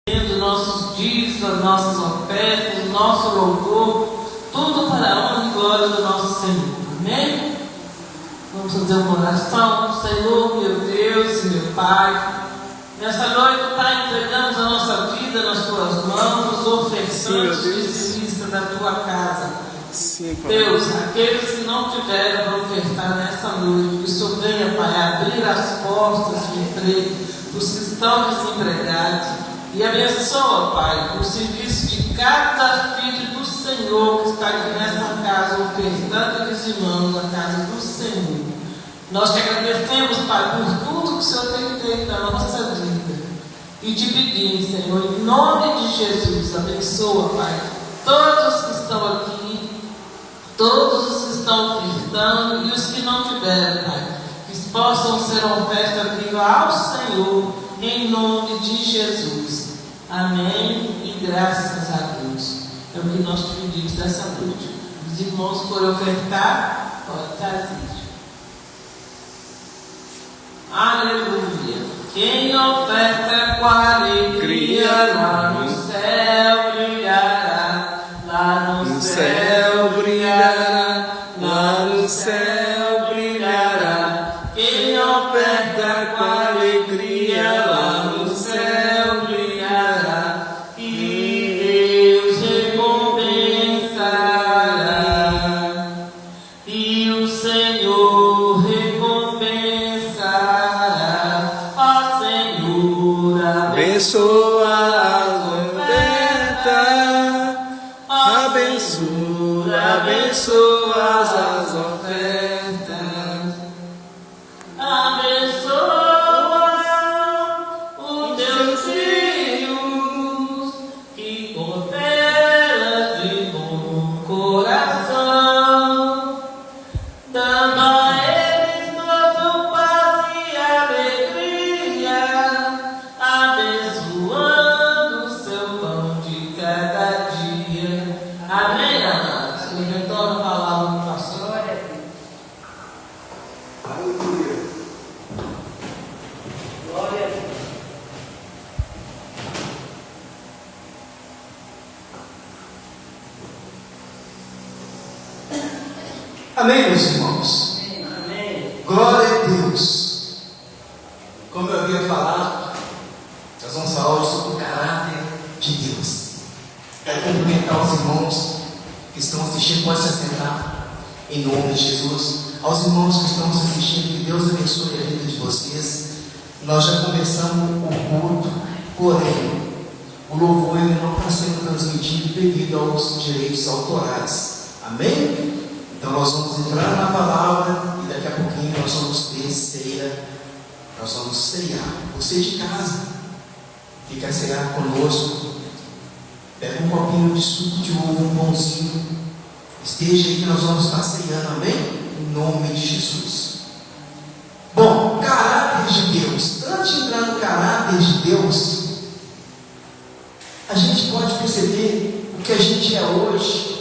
Dos nossos dias, das nossas ofertas, do nosso louvor, tudo para a honra e glória do nosso Senhor. Amém? Vamos fazer uma oração. Senhor, meu Deus e meu Pai, nessa noite, Pai, entregamos a nossa vida nas Tuas mãos, os ofertantes dizimistas da Tua casa. Sim, Deus, aqueles que não tiveram para ofertar nessa noite, que o Senhor venha, Pai, abrir as portas de emprego dos que estão desempregados. E abençoa, Pai, o serviço de cada filho do Senhor que está aqui nessa casa, ofertando e dizimando a casa do Senhor. Nós te agradecemos, Pai, por tudo que o Senhor tem feito na nossa vida. E te pedimos, Senhor, em nome de Jesus, abençoa, Pai, todos que estão aqui, todos os que estão ofertando e os que não tiveram, Pai, que possam ser oferta viva ao Senhor, em nome de Jesus. Amém e graças a Deus. É o que nós te pedimos dessa noite. Os irmãos foram ofertar, pode trazer. Aleluia. Quem oferta com alegria, lá no céu brilhará. Lá no céu brilhará. Lá no céu brilhará. Quem oferta com alegria, lá no céu brilhará. E Deus recompensará. E o Senhor recompensará. Ó Senhor, abençoa as ofertas. Abençoa as ofertas. Abençoa os teus filhos que cooperam de bom coração, dando a eles todo paz e alegria, abençoando o seu pão de cada dia. Amém, amados? Eu retorno a palavra do pastor. Aleluia. Glória a Deus. Amém, meus irmãos? Amém. Glória a Deus. Como eu havia falado, nós vamos falar hoje sobre o caráter de Deus. Quero cumprimentar os irmãos que estão assistindo, pode se assentar, em nome de Jesus. Aos irmãos que estão nos assistindo, que Deus abençoe a vida de vocês. Nós já começamos o culto, porém, o louvor ainda não está sendo transmitido devido aos direitos autorais. Amém? Então nós vamos entrar na palavra e daqui a pouquinho nós vamos ter ceia. Nós vamos ceiar. Você de casa, que quer ceiar conosco, pega um copinho de suco de uva, um pãozinho. Esteja aí que nós vamos estar ceiando, amém? Em nome de Jesus. Bom, caráter de Deus. Antes de entrar no caráter de Deus, a gente pode perceber o que a gente é hoje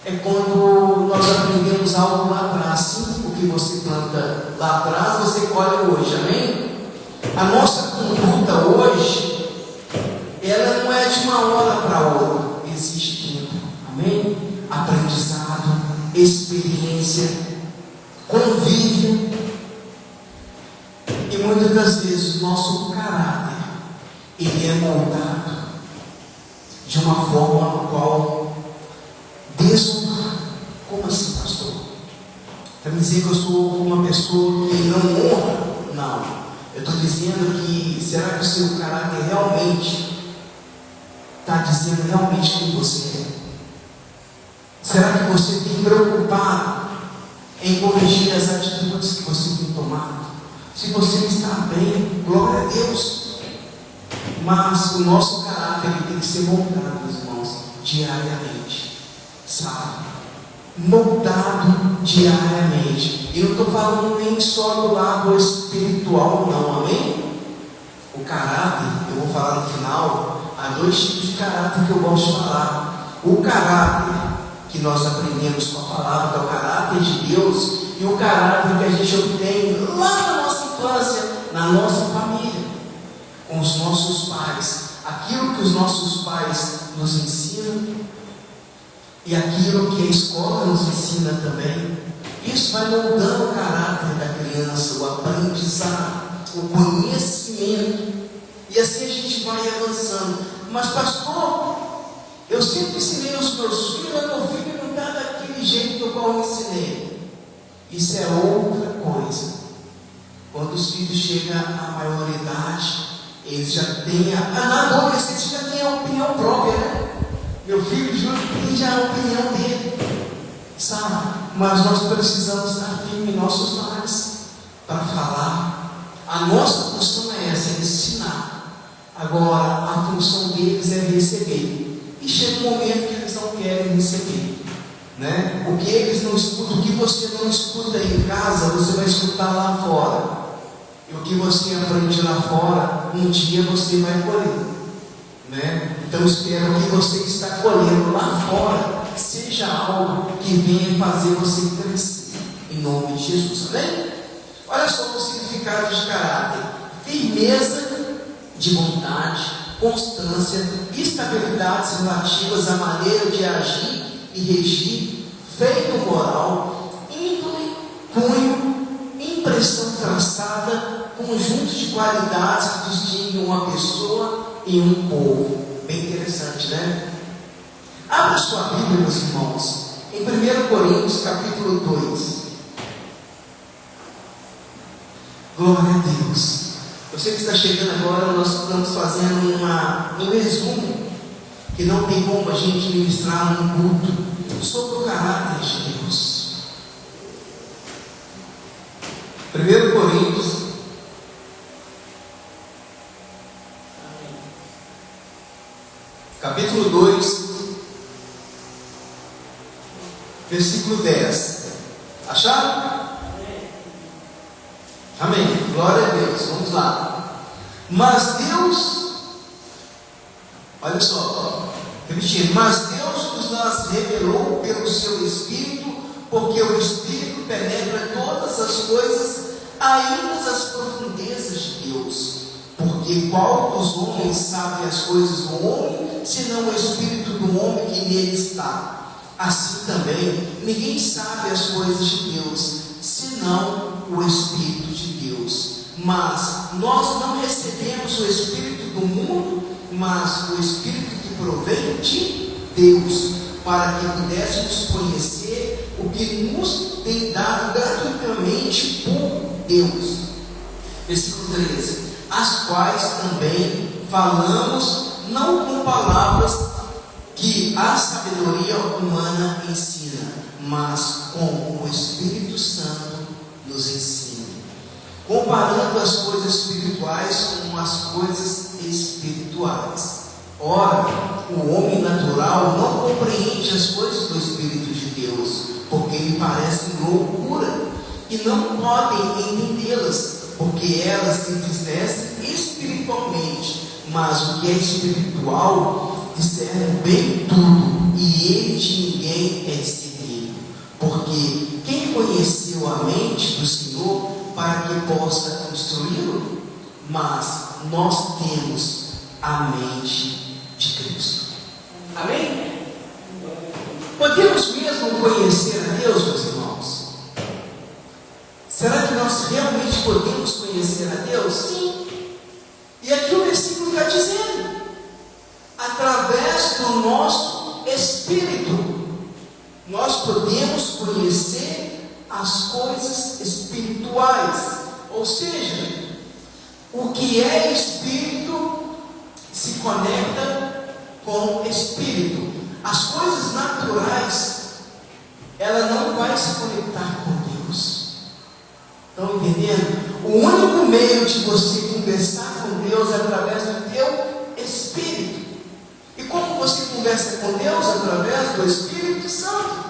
é quando nós aprendemos algo lá atrás. Sim, o que você planta lá atrás, você colhe hoje, amém? A nossa conduta hoje, ela não é de uma hora para outra. Existe tempo, amém? Aprendizado, experiência, convívio. E muitas das vezes o nosso caráter, ele é moldado de uma forma no qual desonrar. Como assim, pastor? Quer me dizer que eu sou uma pessoa que não honra? Não. Eu estou dizendo que, será que o seu caráter realmente está dizendo realmente quem você é? Será que você tem preocupado em corrigir as atitudes que você tem tomado? Se você está bem, glória a Deus. Mas o nosso caráter ele tem que ser moldado, meus irmãos, diariamente. Sabe? Moldado diariamente. E não estou falando nem só do lado espiritual, não, amém? O caráter, eu vou falar no final, há dois tipos de caráter que eu gosto de falar. O caráter que nós aprendemos com a palavra, que é o caráter de Deus, e o caráter que a gente obtém lá na nossa infância, na nossa família, com os nossos pais. Aquilo os nossos pais nos ensinam e aquilo que a escola nos ensina também, isso vai moldando o caráter da criança, o aprendizado, o conhecimento, e assim a gente vai avançando. Mas pastor, eu sempre ensinei os meus filhos, mas meu filho não está daquele jeito do qual eu ensinei. Isso é outra coisa. Quando os filhos chegam à maioridade, eles já têm na adolescência já tem a opinião própria, né? Meu filho juro que tem já a opinião dele, sabe? Mas nós precisamos estar firmes em nossos lares para falar. A nossa função é essa, é ensinar. Agora, a função deles é receber. E chega um momento que eles não querem receber, né? O que eles não escutam, o que você não escuta em casa, você vai escutar lá fora. E o que você aprende lá fora, um dia você vai colher, né? Então espero que você está colhendo lá fora seja algo que venha fazer você crescer, em nome de Jesus, amém? Olha só o significado de caráter: firmeza de vontade, constância, estabilidades relativas à maneira de agir e regir, feito moral, índole, cunho, impressão traçada, conjunto de qualidades que distinguem uma pessoa e um povo. Bem interessante, né? Abra sua Bíblia, meus irmãos, em 1 Coríntios capítulo 2. Glória a Deus. Você que está chegando agora, nós estamos fazendo um resumo, que não tem como a gente ministrar num culto, sobre o caráter de Deus. 1 Coríntios capítulo 2, versículo 10. Acharam? Amém. Glória a Deus. Vamos lá. Mas Deus, olha só, repetindo, mas Deus nos revelou pelo seu Espírito, porque o Espírito penetra todas as coisas, ainda as profundezas de Deus. Porque qual dos homens sabe as coisas do homem, senão o Espírito do homem que nele está? Assim também, ninguém sabe as coisas de Deus, senão o Espírito de Deus. Mas nós não recebemos o Espírito do mundo, mas o Espírito que provém de Deus, para que pudéssemos conhecer o que nos tem dado gratuitamente por Deus. Versículo 13: as quais também falamos, não com palavras que a sabedoria humana ensina, mas com o Espírito Santo nos ensina, comparando as coisas espirituais com as coisas espirituais. Ora, o homem natural não compreende as coisas do Espírito de Deus, porque lhe parecem loucura, e não podem entendê-las, porque elas se discernem espiritualmente. Mas o que é espiritual discerne bem tudo, e ele de ninguém é discernido. Porque quem conheceu a mente do Senhor para que possa instruí-lo? Mas nós temos a mente de Cristo. Amém? Podemos mesmo conhecer a Deus, meus irmãos? Será que nós realmente podemos conhecer a Deus? Sim. E aqui o versículo está dizendo: através do nosso Espírito, nós podemos conhecer as coisas espirituais. Ou seja, o que é Espírito se conecta com Espírito. As coisas naturais, ela não vai se conectar com Deus. Estão entendendo? O único meio de você conversar com Deus é através do teu Espírito. E como você conversa com Deus? Através do Espírito Santo.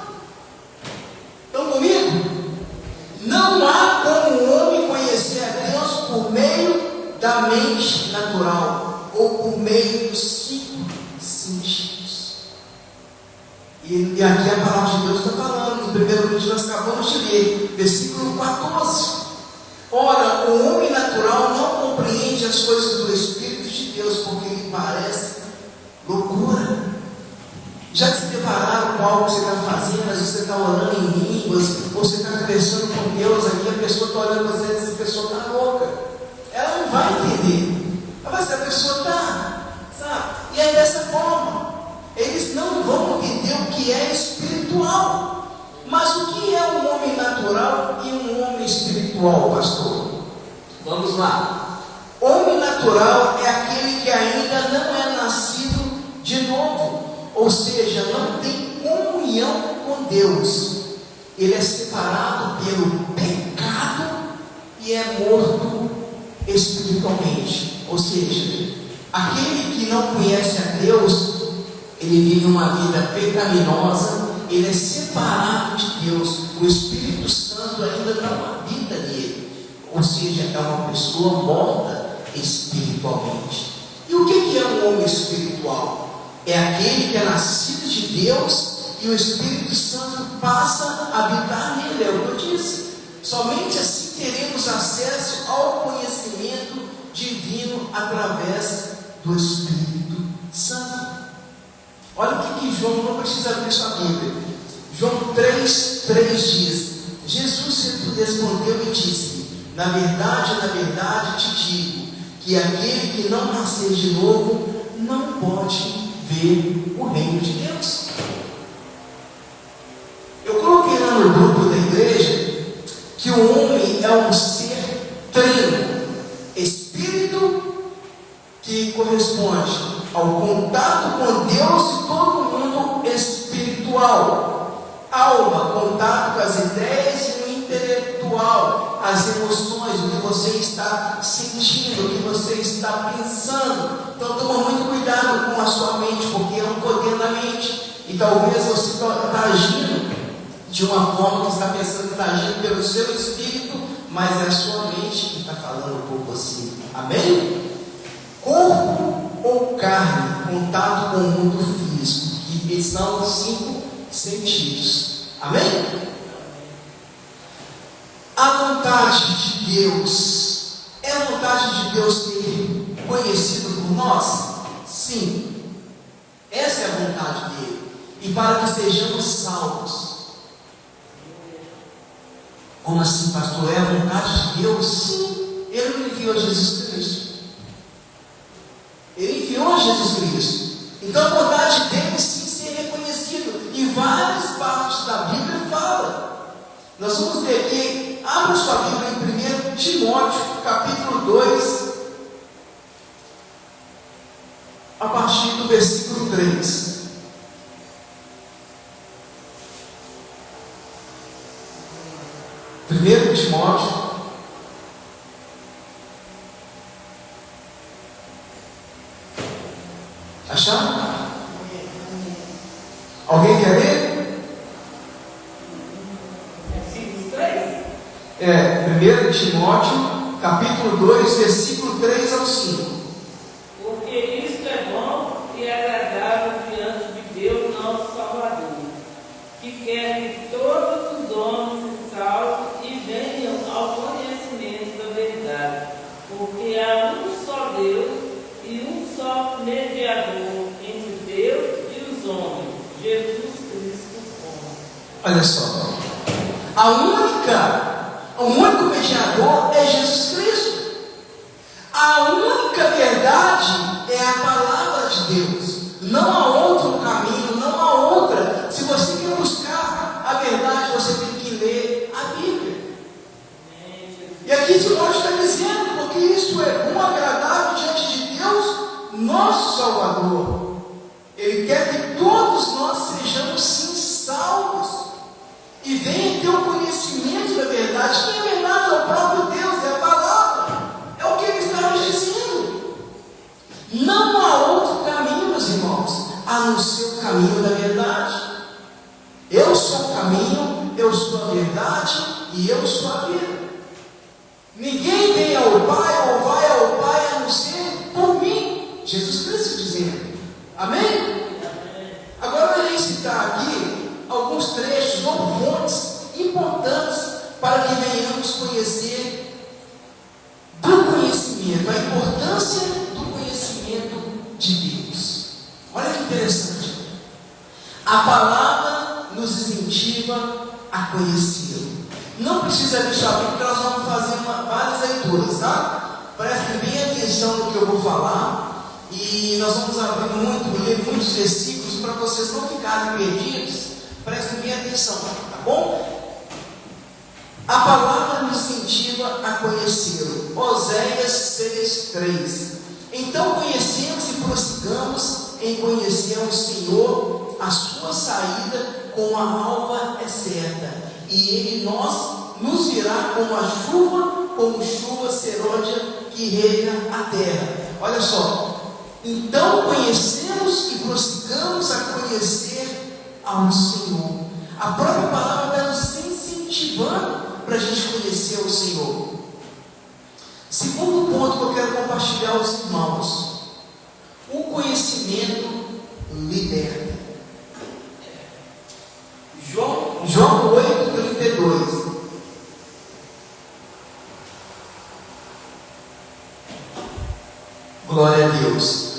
Estão comigo? Não há como o homem conhecer a Deus por meio da mente natural, ou por meio dos 5 sentidos. E aqui a palavra de Deus está falando, em 1 Coríntios nós acabamos de ler, versículo 14. Ora, o homem natural não compreende as coisas do Espírito de Deus, porque lhe parecem Já se depararam com algo que você está fazendo? Às vezes você está orando em línguas, ou você está conversando com Deus aqui, a pessoa está olhando para você e diz: essa pessoa está louca. Ela não vai entender. Mas a pessoa está, sabe? E é dessa forma. Eles não vão entender o que é espiritual. Mas o que é um homem natural e um homem espiritual, pastor? Vamos lá. Homem natural é aquele que ainda não é nascido de novo, ou seja, não tem comunhão com Deus. Ele é separado pelo pecado e é morto espiritualmente. Ou seja, aquele que não conhece a Deus, ele vive uma vida pecaminosa, ele é separado de Deus, o Espírito Santo ainda não habita nele, ou seja, é uma pessoa morta espiritualmente. E o que é um homem espiritual? É aquele que é nascido de Deus e o Espírito Santo passa a habitar nele, é o que eu disse. Somente assim teremos acesso ao conhecimento divino através do Espírito Santo. Olha o que João, não precisa abrir sua Bíblia. João 3,3 diz: Jesus respondeu e disse: na verdade te digo, que aquele que não nascer de novo não pode ver o reino de Deus. Eu coloquei lá no grupo da igreja que o homem é um ser trino, espírito que corresponde ao contato com Deus e todo mundo espiritual, alma, contato com as ideias e o intelectual, as emoções, o que você está sentindo, o que você está pensando. Então toma muito cuidado com a sua mente, porque é um poder da mente, e talvez você está agindo de uma forma que está pensando que está agindo pelo seu espírito, mas é a sua mente que está falando por você. Amém? Corpo ou carne, contato com o mundo físico, que são os 5 sentidos. Amém? A vontade de Deus, é a vontade de Deus ter conhecido por nós? Sim, essa é a vontade dele, e para que sejamos salvos. Como assim, pastor? É a vontade de Deus? Sim, ele não enviou Jesus Cristo. Ele enviou a Jesus Cristo. Então a vontade dele sim ser reconhecido. E várias partes da Bíblia falam. Nós vamos ver aqui, abra sua Bíblia em 1 Timóteo, capítulo 2, a partir do versículo 3. Primeiro Timóteo, acharam? Alguém quer ler? É, 1 Timóteo, capítulo 2, versículo 3 ao 5. Porque isto é bom e agradável diante de Deus, nosso Salvador, que quer que todos os homens se salvem e venham ao conhecimento da verdade, porque há um só Deus e um só mediador entre Deus e os homens, Jesus Cristo homem. Olha só, o único mediador é Jesus Cristo. A única verdade é a palavra de Deus. Não há outro caminho, não há outra. Se você quer buscar a verdade, você tem que ler a Bíblia. E aqui Timóteo está dizendo, porque isso é bom, agradável diante de Deus, nosso Salvador. Ele quer que todos nós sejamos sim salvos e venha ter o conhecimento da verdade. Que é verdade? É o próprio Deus, é a palavra, é o que ele está nos dizendo. Não há outro caminho, meus irmãos, a não ser o caminho da verdade. Eu sou o caminho, eu sou a verdade e eu sou a vida. Ninguém vem ao Pai ou vai ao Pai a não ser por mim. Jesus Cristo dizendo. Amém? Agora eu vou citar aqui alguns trechos ou fontes importantes para que venhamos conhecer do conhecimento, a importância do conhecimento de Deus. Olha que interessante. A palavra nos incentiva a conhecê-lo. Não precisa abrir sua Bíblia, porque nós vamos fazer várias leituras, tá? Prestem bem atenção no que eu vou falar. E nós vamos ler muitos versículos para vocês não ficarem perdidos. Prestem bem atenção, tá bom? A palavra nos incentiva a conhecê-lo. Oséias 6:3. Então conhecemos e prossigamos em conhecer o Senhor. A sua saída com a alva é certa, e Ele nos virá como chuva serôdia que rega a terra. Olha só, então conhecemos e prossigamos a conhecer ao Senhor. A própria palavra está nos incentivando para a gente conhecer o Senhor. Segundo ponto que eu quero compartilhar aos irmãos: o conhecimento liberta. João 8:32. Glória a Deus.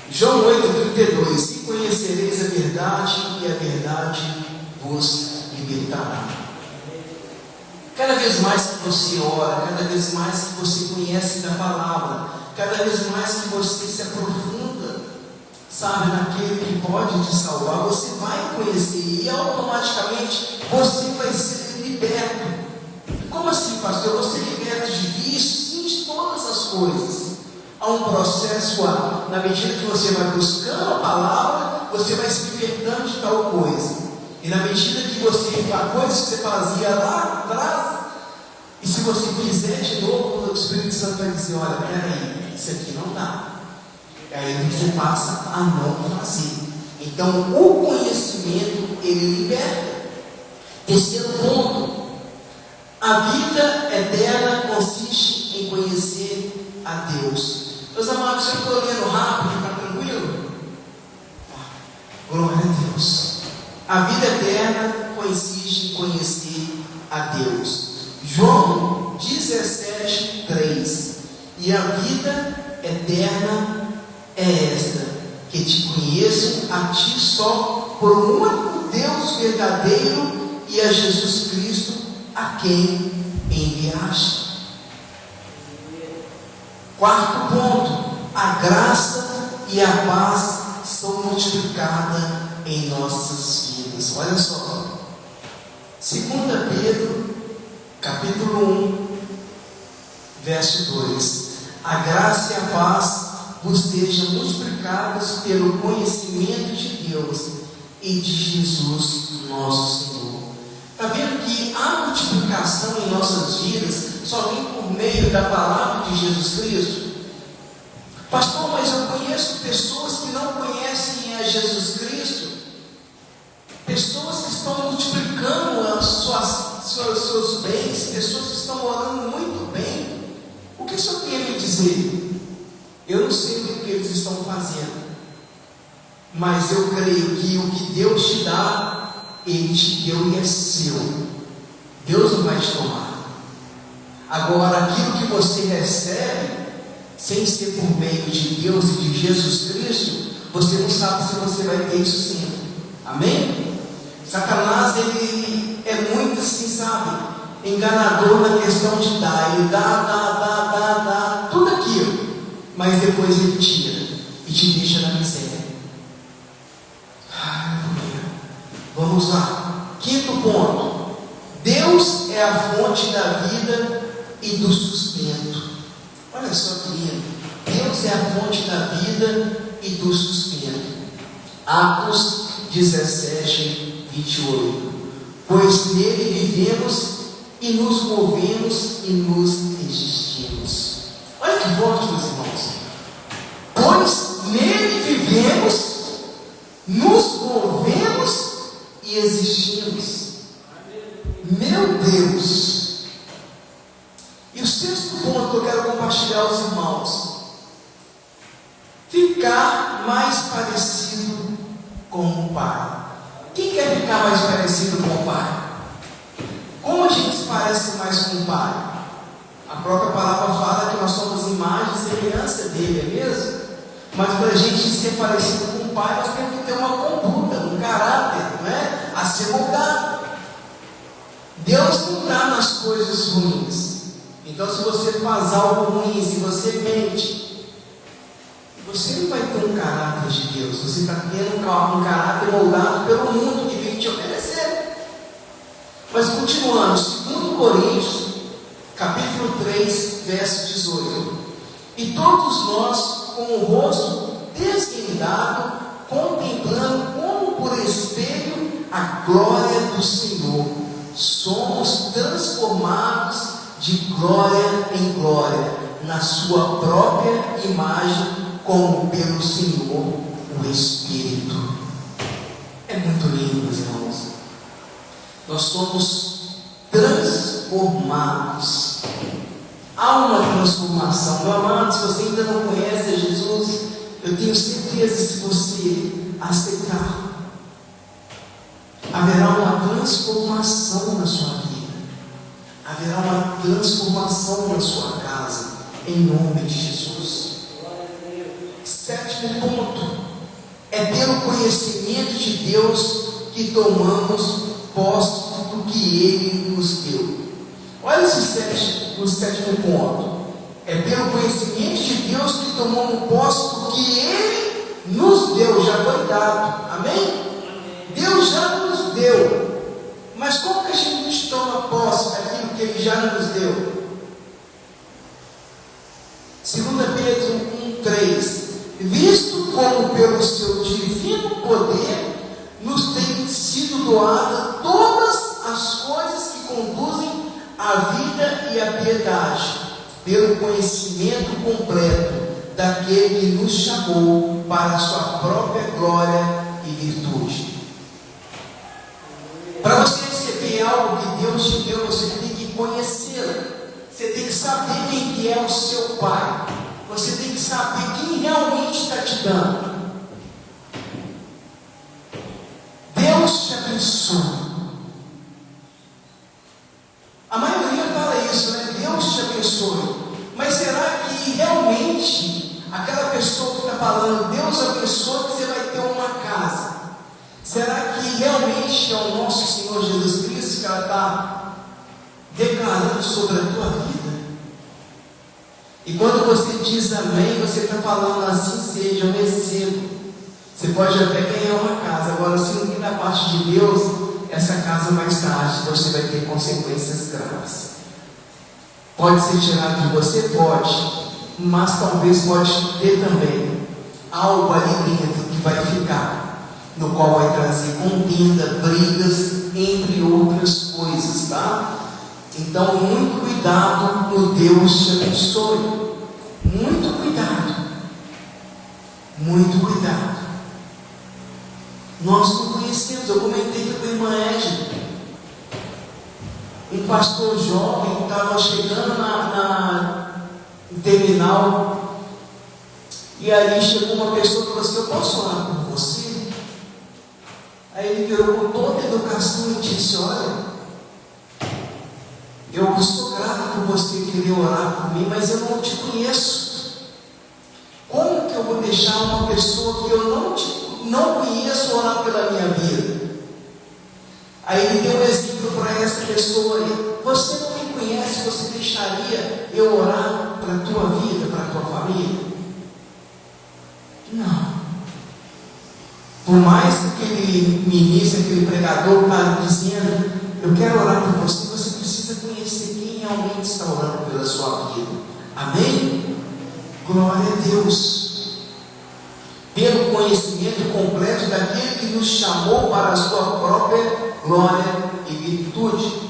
João 8:32. E conhecereis a verdade, e a verdade vos libertará. Cada vez mais que você ora, cada vez mais que você conhece da palavra, cada vez mais que você se aprofunda, sabe, naquele que pode te salvar, você vai conhecer e automaticamente você vai ser liberto. Como assim, pastor? Eu vou ser liberto de vícios? Sim, de todas as coisas. Há um processo, na medida que você vai buscando a palavra, você vai se libertando de tal coisa. E na medida que você, a coisa que você fazia lá atrás, e se você fizer de novo, o Espírito Santo vai dizer: olha, peraí, isso aqui não dá. E aí você passa a não fazer. Então o conhecimento, ele liberta. Terceiro ponto: a vida eterna consiste em conhecer a Deus. Meus amados, eu estou lendo rápido, está tranquilo? Glória a Deus. A vida eterna consiste em conhecer a Deus. João 17:3. E a vida eterna é esta: que te conheçam a ti só, por um único Deus verdadeiro, e a Jesus Cristo, a quem enviaste. Quarto ponto: a graça e a paz são multiplicadas em nossas vidas. Olha só, 2 Pedro, capítulo 1, verso 2: a graça e a paz vos sejam multiplicadas pelo conhecimento de Deus e de Jesus, nosso Senhor. Está vendo que a multiplicação em nossas vidas só vem por meio da palavra de Jesus Cristo? Pastor, mas eu conheço pessoas que não conhecem a Jesus Cristo, pessoas que estão multiplicando seus bens, pessoas que estão orando muito bem. O que o senhor tem a me dizer? Eu não sei o que eles estão fazendo, mas eu creio que o que Deus te dá, Ele te deu e é seu. Deus não vai te tomar. Agora, aquilo que você recebe, sem ser por meio de Deus e de Jesus Cristo, você não sabe se você vai ter isso sempre. Amém? Satanás, ele é muito assim, sabe, enganador na questão de dar. Ele dá tudo aquilo, mas depois ele tira e te deixa na miséria. Aleluia. Vamos lá. Quinto ponto: Deus é a fonte da vida e do sustento. Olha só, querido, Deus é a fonte da vida e do sustento. Atos 17:28. Pois nele vivemos e nos movemos e nos existimos. Olha que forte, meus irmãos. Pois nele vivemos, nos movemos e existimos. Meu Deus! E o sexto ponto que eu quero compartilhar aos irmãos: ficar mais parecido com o Pai. Quem quer ficar mais parecido com o Pai? Como a gente se parece mais com o Pai? A própria palavra fala que nós somos imagem e semelhança dele, é mesmo? Mas para a gente ser parecido com o Pai, nós temos que ter uma conduta, um caráter ser moldado. Deus não está nas coisas ruins. Então, se você faz algo ruim, se você mente, você não vai ter um caráter de Deus. Você está tendo um caráter moldado pelo mundo que vem te oferecer. Mas continuando, 2 Coríntios, capítulo 3, verso 18. E todos nós, com o rosto desvendado, contemplando como por espelho a glória do Senhor, somos transformados de glória em glória, na sua própria imagem, como pelo Senhor, o Espírito. É muito lindo, meus irmãos. Nós somos transformados. Há uma transformação. Meu amado, se você ainda não conhece Jesus, eu tenho certeza, se você aceitar, haverá uma transformação na sua vida. Haverá uma transformação na sua casa, em nome de Jesus. 7º ponto, é pelo conhecimento de Deus que tomamos posse do que Ele nos deu. Olha o 7º ponto, é pelo conhecimento de Deus que tomamos posse do que Ele nos deu, já foi dado, amém? Deus já nos deu. Mas como que a gente toma posse daquilo que Ele já nos deu? 2 Pedro 1,3. Visto como pelo seu divino poder nos tem sido doadas todas as coisas que conduzem à vida e à piedade, pelo conhecimento completo daquele que nos chamou para a sua própria glória e virtude. Para você receber algo que Deus te deu, você tem que conhecê-lo. Você tem que saber quem que é o seu Pai. Você tem que saber quem realmente está te dando. Deus te abençoe. A maioria fala isso, né? Deus te abençoe. Mas será que realmente aquela pessoa que está falando, Deus abençoe, que você vai ter uma casa? Será que realmente é o nosso Senhor Jesus Cristo que ela está declarando sobre a tua vida? E quando você diz amém, você está falando assim seja, eu recebo. Você pode até ganhar uma casa, agora se não vir da parte de Deus, essa casa mais tarde você vai ter consequências graves. Pode ser tirado de você? Pode, mas talvez pode ter também algo ali dentro que vai ficar, no qual vai trazer contenda, brigas, entre outras coisas, tá? Então, muito cuidado no Deus te abençoe. Muito cuidado. Muito cuidado. Nós não conhecemos, eu comentei com a irmã Edna. Um pastor jovem que estava chegando no terminal, e ali chegou uma pessoa e falou assim: eu posso orar por você? Aí ele virou com toda a educação e disse: olha, eu sou grato por você querer orar por mim, mas eu não te conheço. Como que eu vou deixar uma pessoa que eu não conheço orar pela minha vida? Aí ele deu um exemplo para essa pessoa aí: você não me conhece, você deixaria eu orar para a tua vida, para a tua família? Não. Por mais que aquele ministro, aquele pregador está dizendo: eu quero orar por você, você precisa conhecer quem realmente está orando pela sua vida. Amém? Glória a Deus. Pelo conhecimento completo daquele que nos chamou para a sua própria glória e virtude.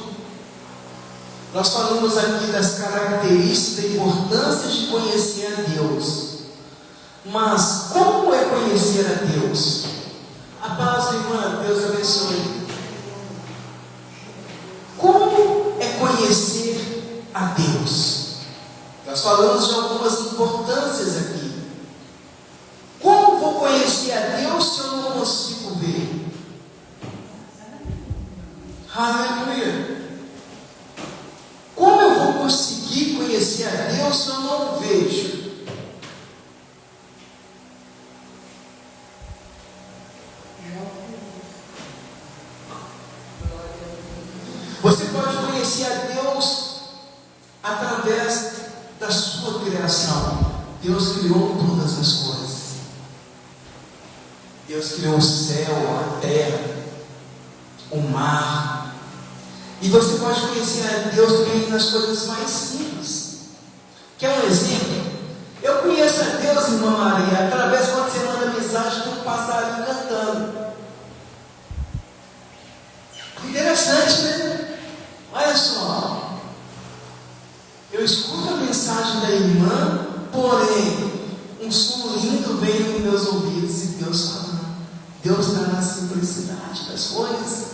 Nós falamos aqui das características, da importância de conhecer a Deus. Mas como é conhecer a Deus? A paz, irmã, Deus abençoe. Como é conhecer a Deus? Nós falamos de algumas importâncias aqui. Como vou conhecer a Deus se eu não consigo ver? Aleluia! Como eu vou conseguir conhecer a Deus se eu não vejo? Você pode conhecer a Deus através da sua criação. Deus criou todas as coisas. Deus criou o céu, a terra, o mar. E você pode conhecer a Deus também nas coisas mais simples. Quer um exemplo? Eu conheço a Deus, irmã Maria, através de quando você manda mensagem de um passarinho cantando. Interessante, né? Olha só. Eu escuto a mensagem da irmã, porém, um som lindo veio nos meus ouvidos e Deus falando. Deus está na simplicidade das coisas.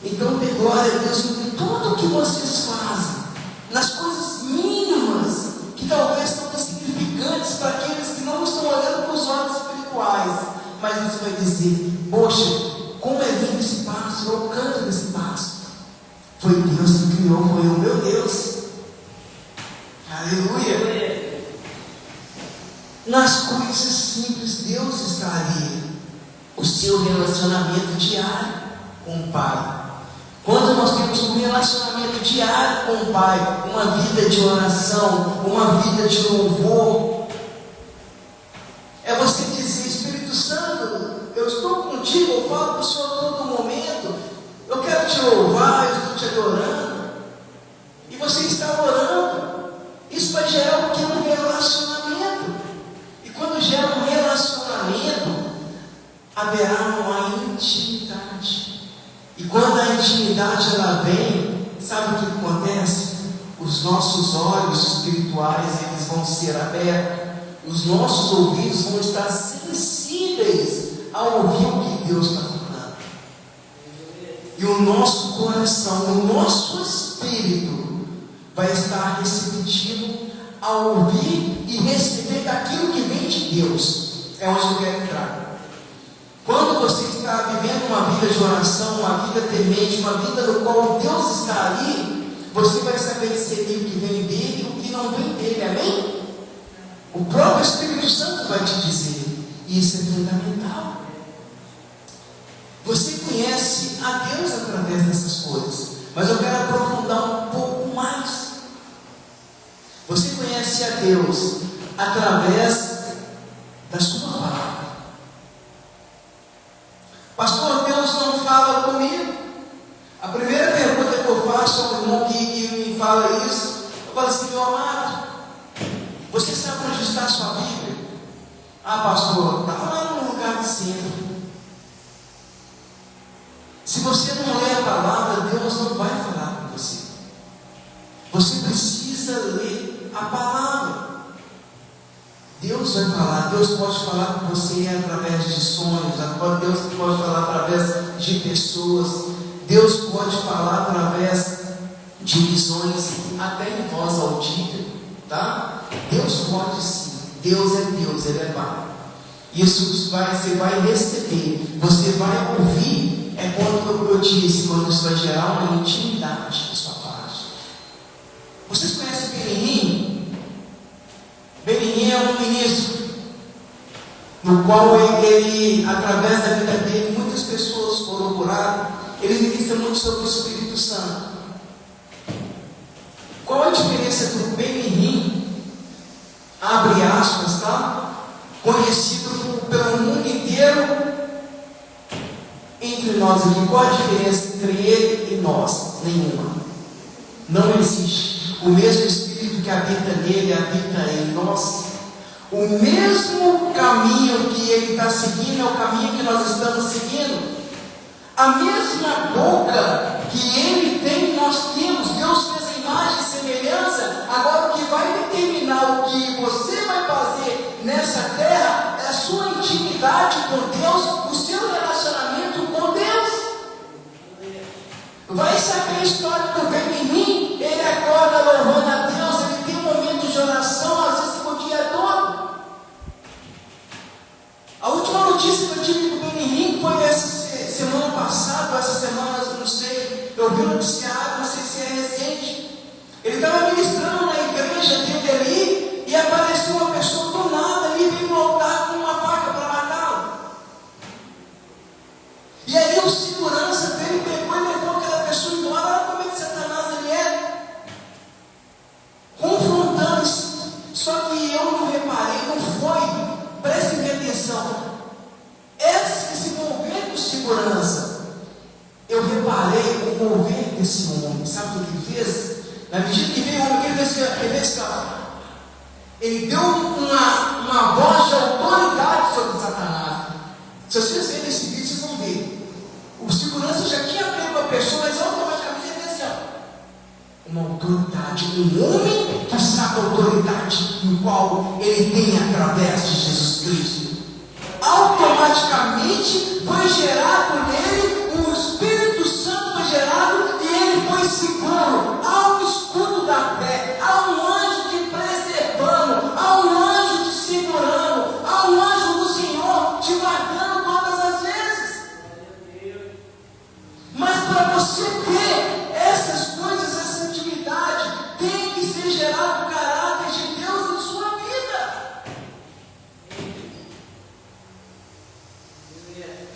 Então, dê glória a Deus em tudo que vocês fazem, nas coisas mínimas, que talvez são insignificantes para aqueles que não estão olhando com os olhos espirituais. Mas você vai dizer: poxa, como é lindo esse pássaro, eu canto desse pássaro. Foi Deus que criou, foi o meu Deus. Aleluia. Nas coisas simples, Deus está ali. O seu relacionamento diário com o Pai. Quando nós temos um relacionamento diário com o Pai, uma vida de oração, uma vida de louvor, é você dizer: Espírito Santo, eu estou contigo, eu falo para o Senhor a todo momento, eu quero te louvar, eu estou te adorando, e você está orando. Isso vai gerar o que? Um relacionamento. E quando gera um relacionamento, haverá uma intimidade. E quando a intimidade ela vem, sabe o que acontece? Os nossos olhos espirituais eles vão ser abertos, os nossos ouvidos vão estar sensíveis a ouvir o que Deus está falando. E o nosso coração, o nosso espírito vai estar receptivo a ouvir e receber daquilo que vem de Deus. É onde eu quero entrar. Quando você está vivendo uma vida de oração, uma vida temente, uma vida no qual Deus está ali, você vai saber discernir o que vem dele e o que não vem dele, amém? O próprio Espírito Santo vai te dizer, e isso é fundamental. Você conhece a Deus através dessas coisas, mas eu quero aprofundar um pouco mais. Você conhece a Deus através da sua palavra. Pastor, Deus não fala comigo. A primeira pergunta que eu faço ao irmão que me fala isso, eu falo assim: meu amado, você sabe onde está a sua Bíblia? Ah, pastor, está lá no lugar de sempre. Se você não ler a palavra, Deus não vai falar com você. Você precisa ler a palavra. Deus vai falar, Deus pode falar com você através de sonhos, Deus pode falar através de pessoas, Deus pode falar através de visões, até em voz audível, tá? Deus pode sim, Deus é Deus, Ele é Pai. Isso você vai receber, você vai ouvir, é quando eu disse, quando isso vai gerar uma intimidade da sua parte. Vocês conhecem Benin? Benin é um ministro, no qual ele, através da vida dele, muitas pessoas foram curadas. Ele ministra muito sobre o Espírito Santo. Qual a diferença do Benin, abre aspas, tá? Conhecido pelo mundo inteiro, entre nós aqui? Qual a diferença entre ele e nós? Nenhuma. Não existe. O mesmo Espírito que habita nele, habita em nós. O mesmo caminho que ele está seguindo é o caminho que nós estamos seguindo. A mesma boca que ele tem, nós temos. Deus fez a imagem e semelhança. Agora o que vai determinar o que você vai fazer nessa terra é a sua intimidade com Deus, o seu relacionamento com Deus. Vai saber a história do Benin. Ele acorda louvando a Deus, ele tem um momento de oração, às vezes o dia todo. A última notícia que eu tive do Benin foi essa semana passada, essa semana, não sei, eu vi no noticiário, não sei se é recente. Ele estava ministrando na igreja dele ali, e apareceu uma pessoa do nada ali, veio no altar com uma faca para matá-lo. E aí o segurança dele pegou e levou aquela pessoa embora. Olha como ele segurança. Eu reparei o mover desse homem. Sabe o que ele fez? Na medida que veio o homem, ele fez ele deu uma voz de autoridade sobre Satanás. Se vocês verem esse vídeo, vocês vão ver. O segurança já tinha pego a pessoa, mas automaticamente ele fez assim, ó. Uma autoridade, um homem que sabe a autoridade no qual ele tem através de Jesus Cristo. Automaticamente foi gerado nele, o Espírito Santo foi gerado e ele foi seguro. Há um escudo da fé, há um anjo te preservando, há um anjo te segurando, há um anjo do Senhor te guardando todas as vezes. Mas para você ter essas coisas, essa intimidade, tem que ser gerado o caráter de Deus em sua vida.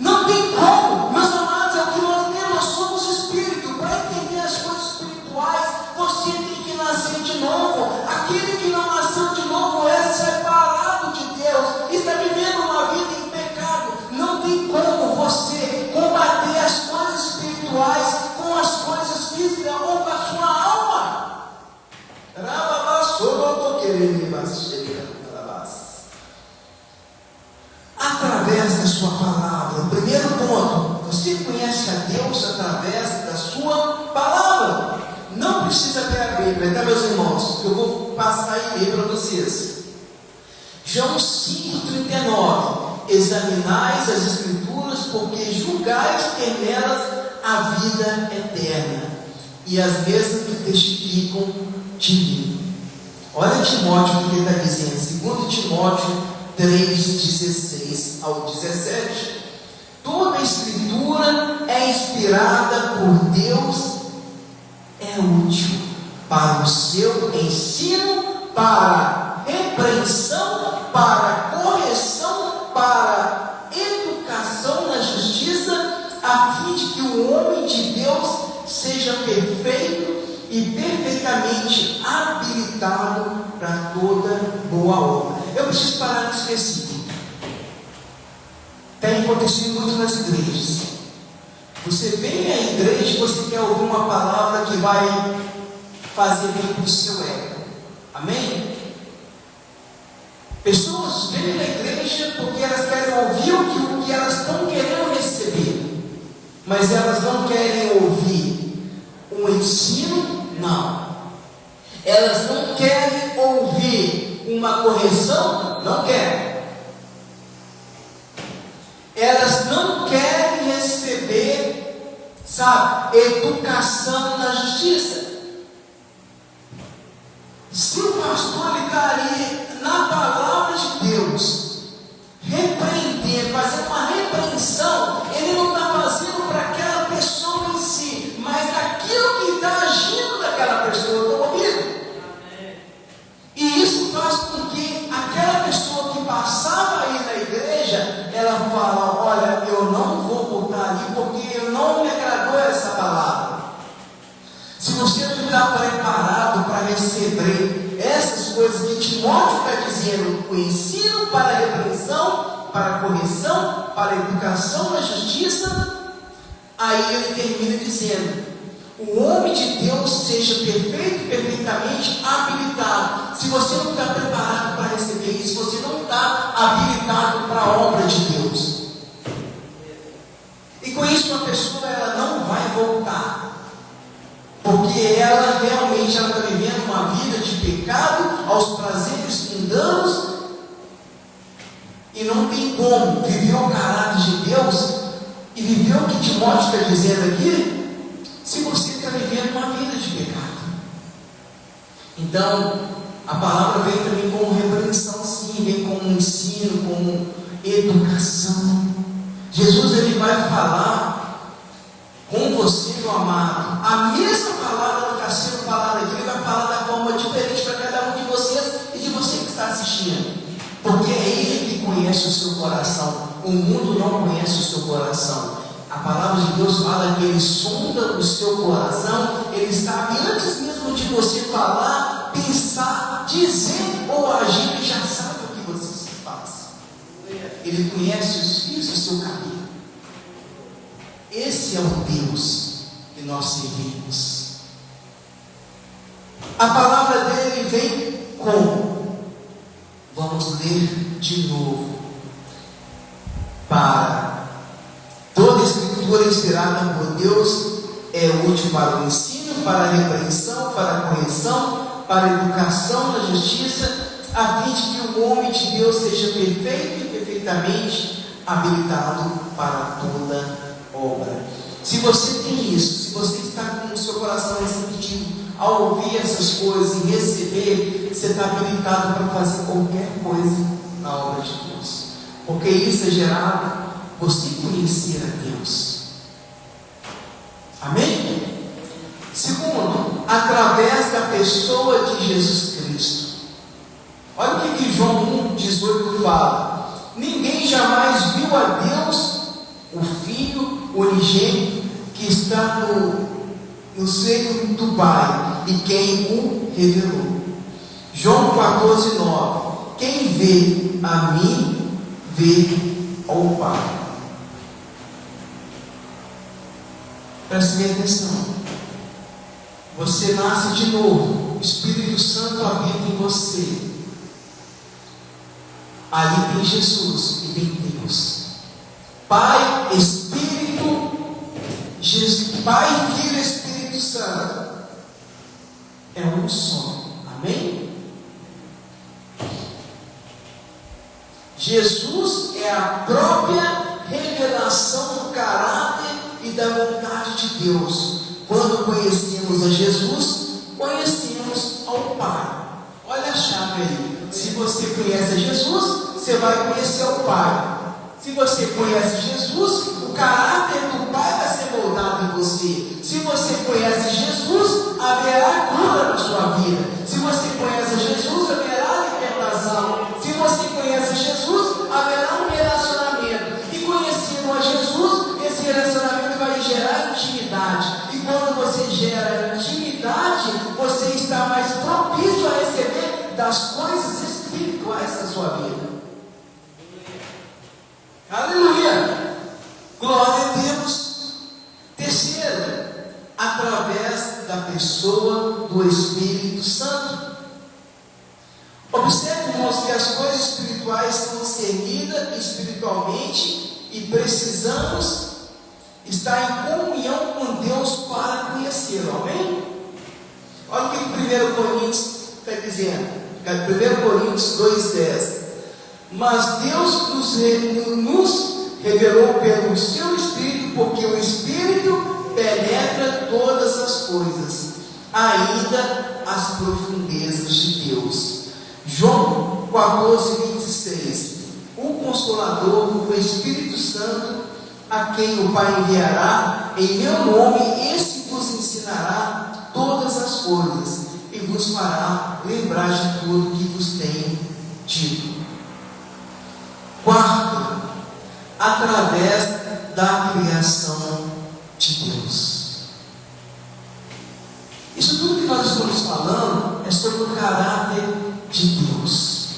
Não tem como, meus amados, é o que nós temos, nós somos espírito. Para entender as coisas espirituais, você tem que nascer de novo. Aquele que não nasceu de novo é separado de Deus, está vivendo uma vida em pecado. Não tem como você combater as coisas espirituais com as coisas físicas ou com a sua alma. Através da sua palavra. O primeiro ponto, você conhece a Deus através da sua palavra. Não precisa ter a Bíblia, tá, meus irmãos? Eu vou passar e ler para vocês. João 5,39. Examinais as Escrituras, porque julgais ter nelas a vida eterna, e as mesmas que testificam de mim. Olha Timóteo o que ele está dizendo, 2 Timóteo 3:16 ao 17. Toda a Escritura é inspirada por Deus, é útil para o seu ensino, para repreensão, para correção, para educação na justiça, a fim de que o homem de Deus seja perfeito e perfeitamente habilitado para toda boa obra. Eu preciso parar nesse versículo. Tem acontecido muito nas igrejas. Você vem à igreja e você quer ouvir uma palavra que vai fazer bem para o seu ego. Amém? Pessoas vêm na igreja porque elas querem ouvir o que elas estão querendo receber, mas elas não querem ouvir um ensino, não. Elas não querem ouvir uma correção, não querem. Elas não querem receber, sabe, educação na justiça. Se o pastor está ali na palavra de Deus, repreender, fazer uma repreensão, ele não está fazendo para aquela pessoa em si, mas aquilo que está agindo daquela pessoa. Estão comigo? E isso faz com que aquela pessoa que passava aí na igreja, ela fala: olha, eu não vou voltar ali porque não me agradou essa palavra. Se você não está preparado para receber essas coisas que Timóteo está dizendo, o ensino para a repreensão, para a correção, para a educação na justiça, aí ele termina dizendo: o homem de Deus seja perfeito e perfeitamente habilitado. Se você não está preparado para receber isso, você não está habilitado para a obra de Deus. E com isso a pessoa ela não vai voltar, porque ela realmente está vivendo uma vida de pecado, aos prazeres mundanos, e não tem como viver o caráter de Deus e viver o que Timóteo está dizendo aqui, se você está vivendo uma vida de pecado. Então, a palavra vem também como repreensão, sim, vem como ensino, como educação. Jesus ele vai falar com você, meu amado, a mesma palavra que está sendo falada aqui, ele vai falar da forma diferente para cada um de vocês e de você que está assistindo, porque é Ele que conhece o seu coração. O mundo não conhece o seu coração. A palavra de Deus fala que Ele sonda o seu coração, Ele sabe antes mesmo de você falar, pensar, dizer ou agir, Ele já sabe o que você faz. Ele conhece os fios do seu caminho. Esse é o Deus que nós servimos. A palavra dele vem como? Vamos ler de novo. Para toda a Escritura inspirada por Deus é útil para o ensino, para a repreensão, para a correção, para a educação na justiça, a fim de que o homem de Deus seja perfeito e perfeitamente habilitado para toda obra. Se você tem isso, se você está com o seu coração receptivo ao ouvir essas coisas e receber, você está habilitado para fazer qualquer coisa na obra de Deus, porque isso é gerado você conhecer a Deus. Amém? Segundo, através da pessoa de Jesus Cristo. Olha o que João 1,18 fala: ninguém jamais viu a Deus, o Filho unigênito que está no seio do Pai, e quem o revelou. João 14,9: quem vê a mim, vê ao Pai. Preste bem atenção. Você nasce de novo, o Espírito Santo habita em você. Ali tem Jesus e tem Deus. Pai, Espírito, Jesus, Pai, Filho e Espírito Santo. É um só. Amém? Jesus é a própria revelação do caráter e da vontade de Deus. Quando conhecemos a Jesus, conhecemos ao Pai. Olha a chave aí. Se você conhece a Jesus, você vai conhecer o Pai. Se você conhece Jesus, o caráter do Pai vai ser moldado em você. Se você conhece Jesus, haverá cura na sua vida. Se você conhece Jesus, haverá libertação. Se você conhece Jesus, haverá um relacionamento. E conhecendo a Jesus, esse relacionamento vai gerar intimidade. E quando você gera intimidade, você está mais propício a receber das coisas espirituais da sua vida. Aleluia! Glória a Deus! Terceiro, através da pessoa do Espírito Santo. Observe, irmãos, que as coisas espirituais são discernidas espiritualmente e precisamos estar em comunhão com Deus para conhecê-lo. Amém? Olha o que 1 Coríntios está dizendo. 1 Coríntios 2,10. Mas Deus nos revelou pelo seu Espírito, porque o Espírito penetra todas as coisas, ainda as profundezas de Deus. João 14,26. O Consolador, o Espírito Santo, a quem o Pai enviará em meu nome, esse vos ensinará todas as coisas e vos fará lembrar de tudo que vos tenho dito. Quarto, através da criação de Deus. Isso tudo que nós estamos falando é sobre o caráter de Deus.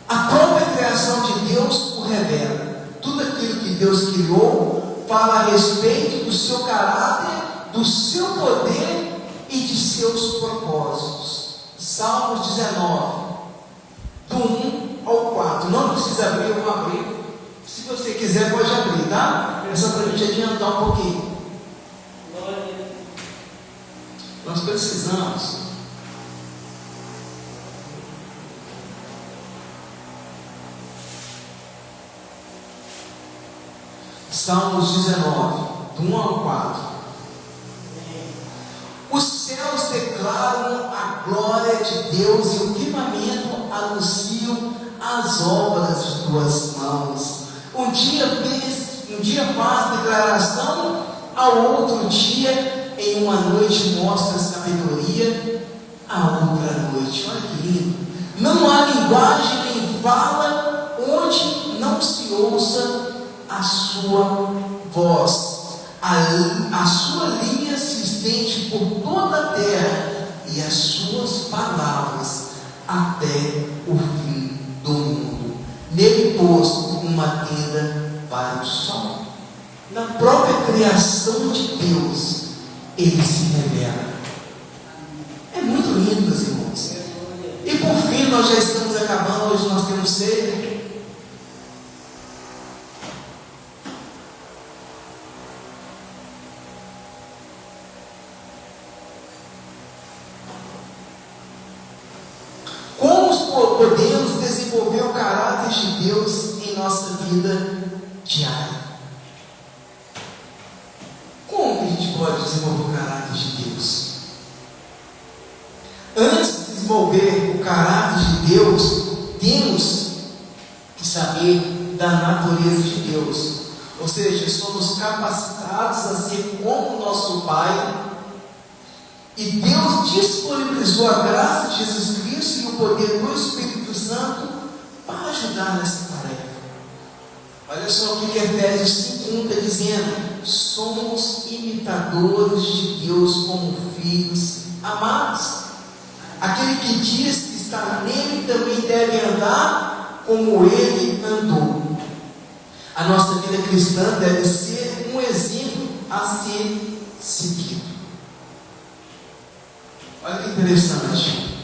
A própria criação de Deus o revela. Tudo aquilo que Deus criou fala a respeito do seu caráter, do seu poder e de seus propósitos. Salmos 19, do 1 ao 4. Não precisa abrir, eu vou abrir. Se você quiser, pode abrir, tá? É só para a gente adiantar um pouquinho. Nós precisamos Salmos 19, do 1 ao 4. Os céus declaram a glória de Deus e o firmamento anunciam as obras de tuas mãos. Um dia faz declaração, ao outro dia, em uma noite mostra sabedoria, a outra noite. Olha que lindo. Não há linguagem nem fala onde não se ouça a sua voz. A sua linha se estende por toda a terra e as suas palavras até o fim do mundo. Nele pôs uma tenda para o sol. Na própria criação de Deus, Ele se revela. É muito lindo, meus irmãos. E por fim, nós já estamos acabando, hoje nós temos ceia. Como podemos desenvolver o caráter de Deus em nossa vida diária? Como que a gente pode desenvolver o caráter de Deus? Antes de desenvolver o caráter de Deus, temos que saber da natureza de Deus. Ou seja, somos capacitados a ser como nosso Pai. E Deus disponibilizou a graça de Jesus Cristo e o poder do Espírito Santo para ajudar nessa tarefa. Olha só o que Efésios 5:1 está dizendo: somos imitadores de Deus como filhos amados. Aquele que diz que está nele também deve andar como ele andou. A nossa vida cristã deve ser um exemplo a ser seguido. Olha que interessante.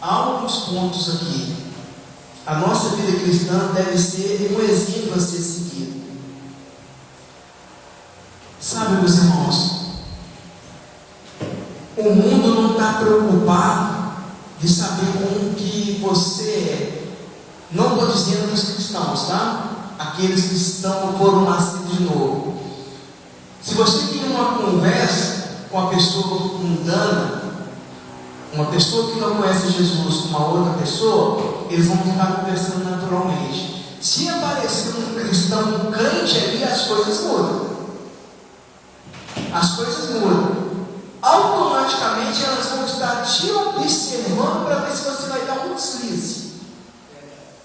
Há alguns pontos aqui. A nossa vida cristã deve ser um exemplo a ser seguido. Sabe, meus irmãos, o mundo não está preocupado de saber como que você é. Não estou dizendo dos cristãos, tá? Aqueles que foram nascidos de novo. Se você tem uma conversa com a pessoa mundana, uma pessoa que não conhece Jesus com uma outra pessoa, eles vão ficar conversando naturalmente. Se aparecer um cristão, um crente ali, as coisas mudam. As coisas mudam. Automaticamente elas vão estar te observando para ver se você vai dar um deslize.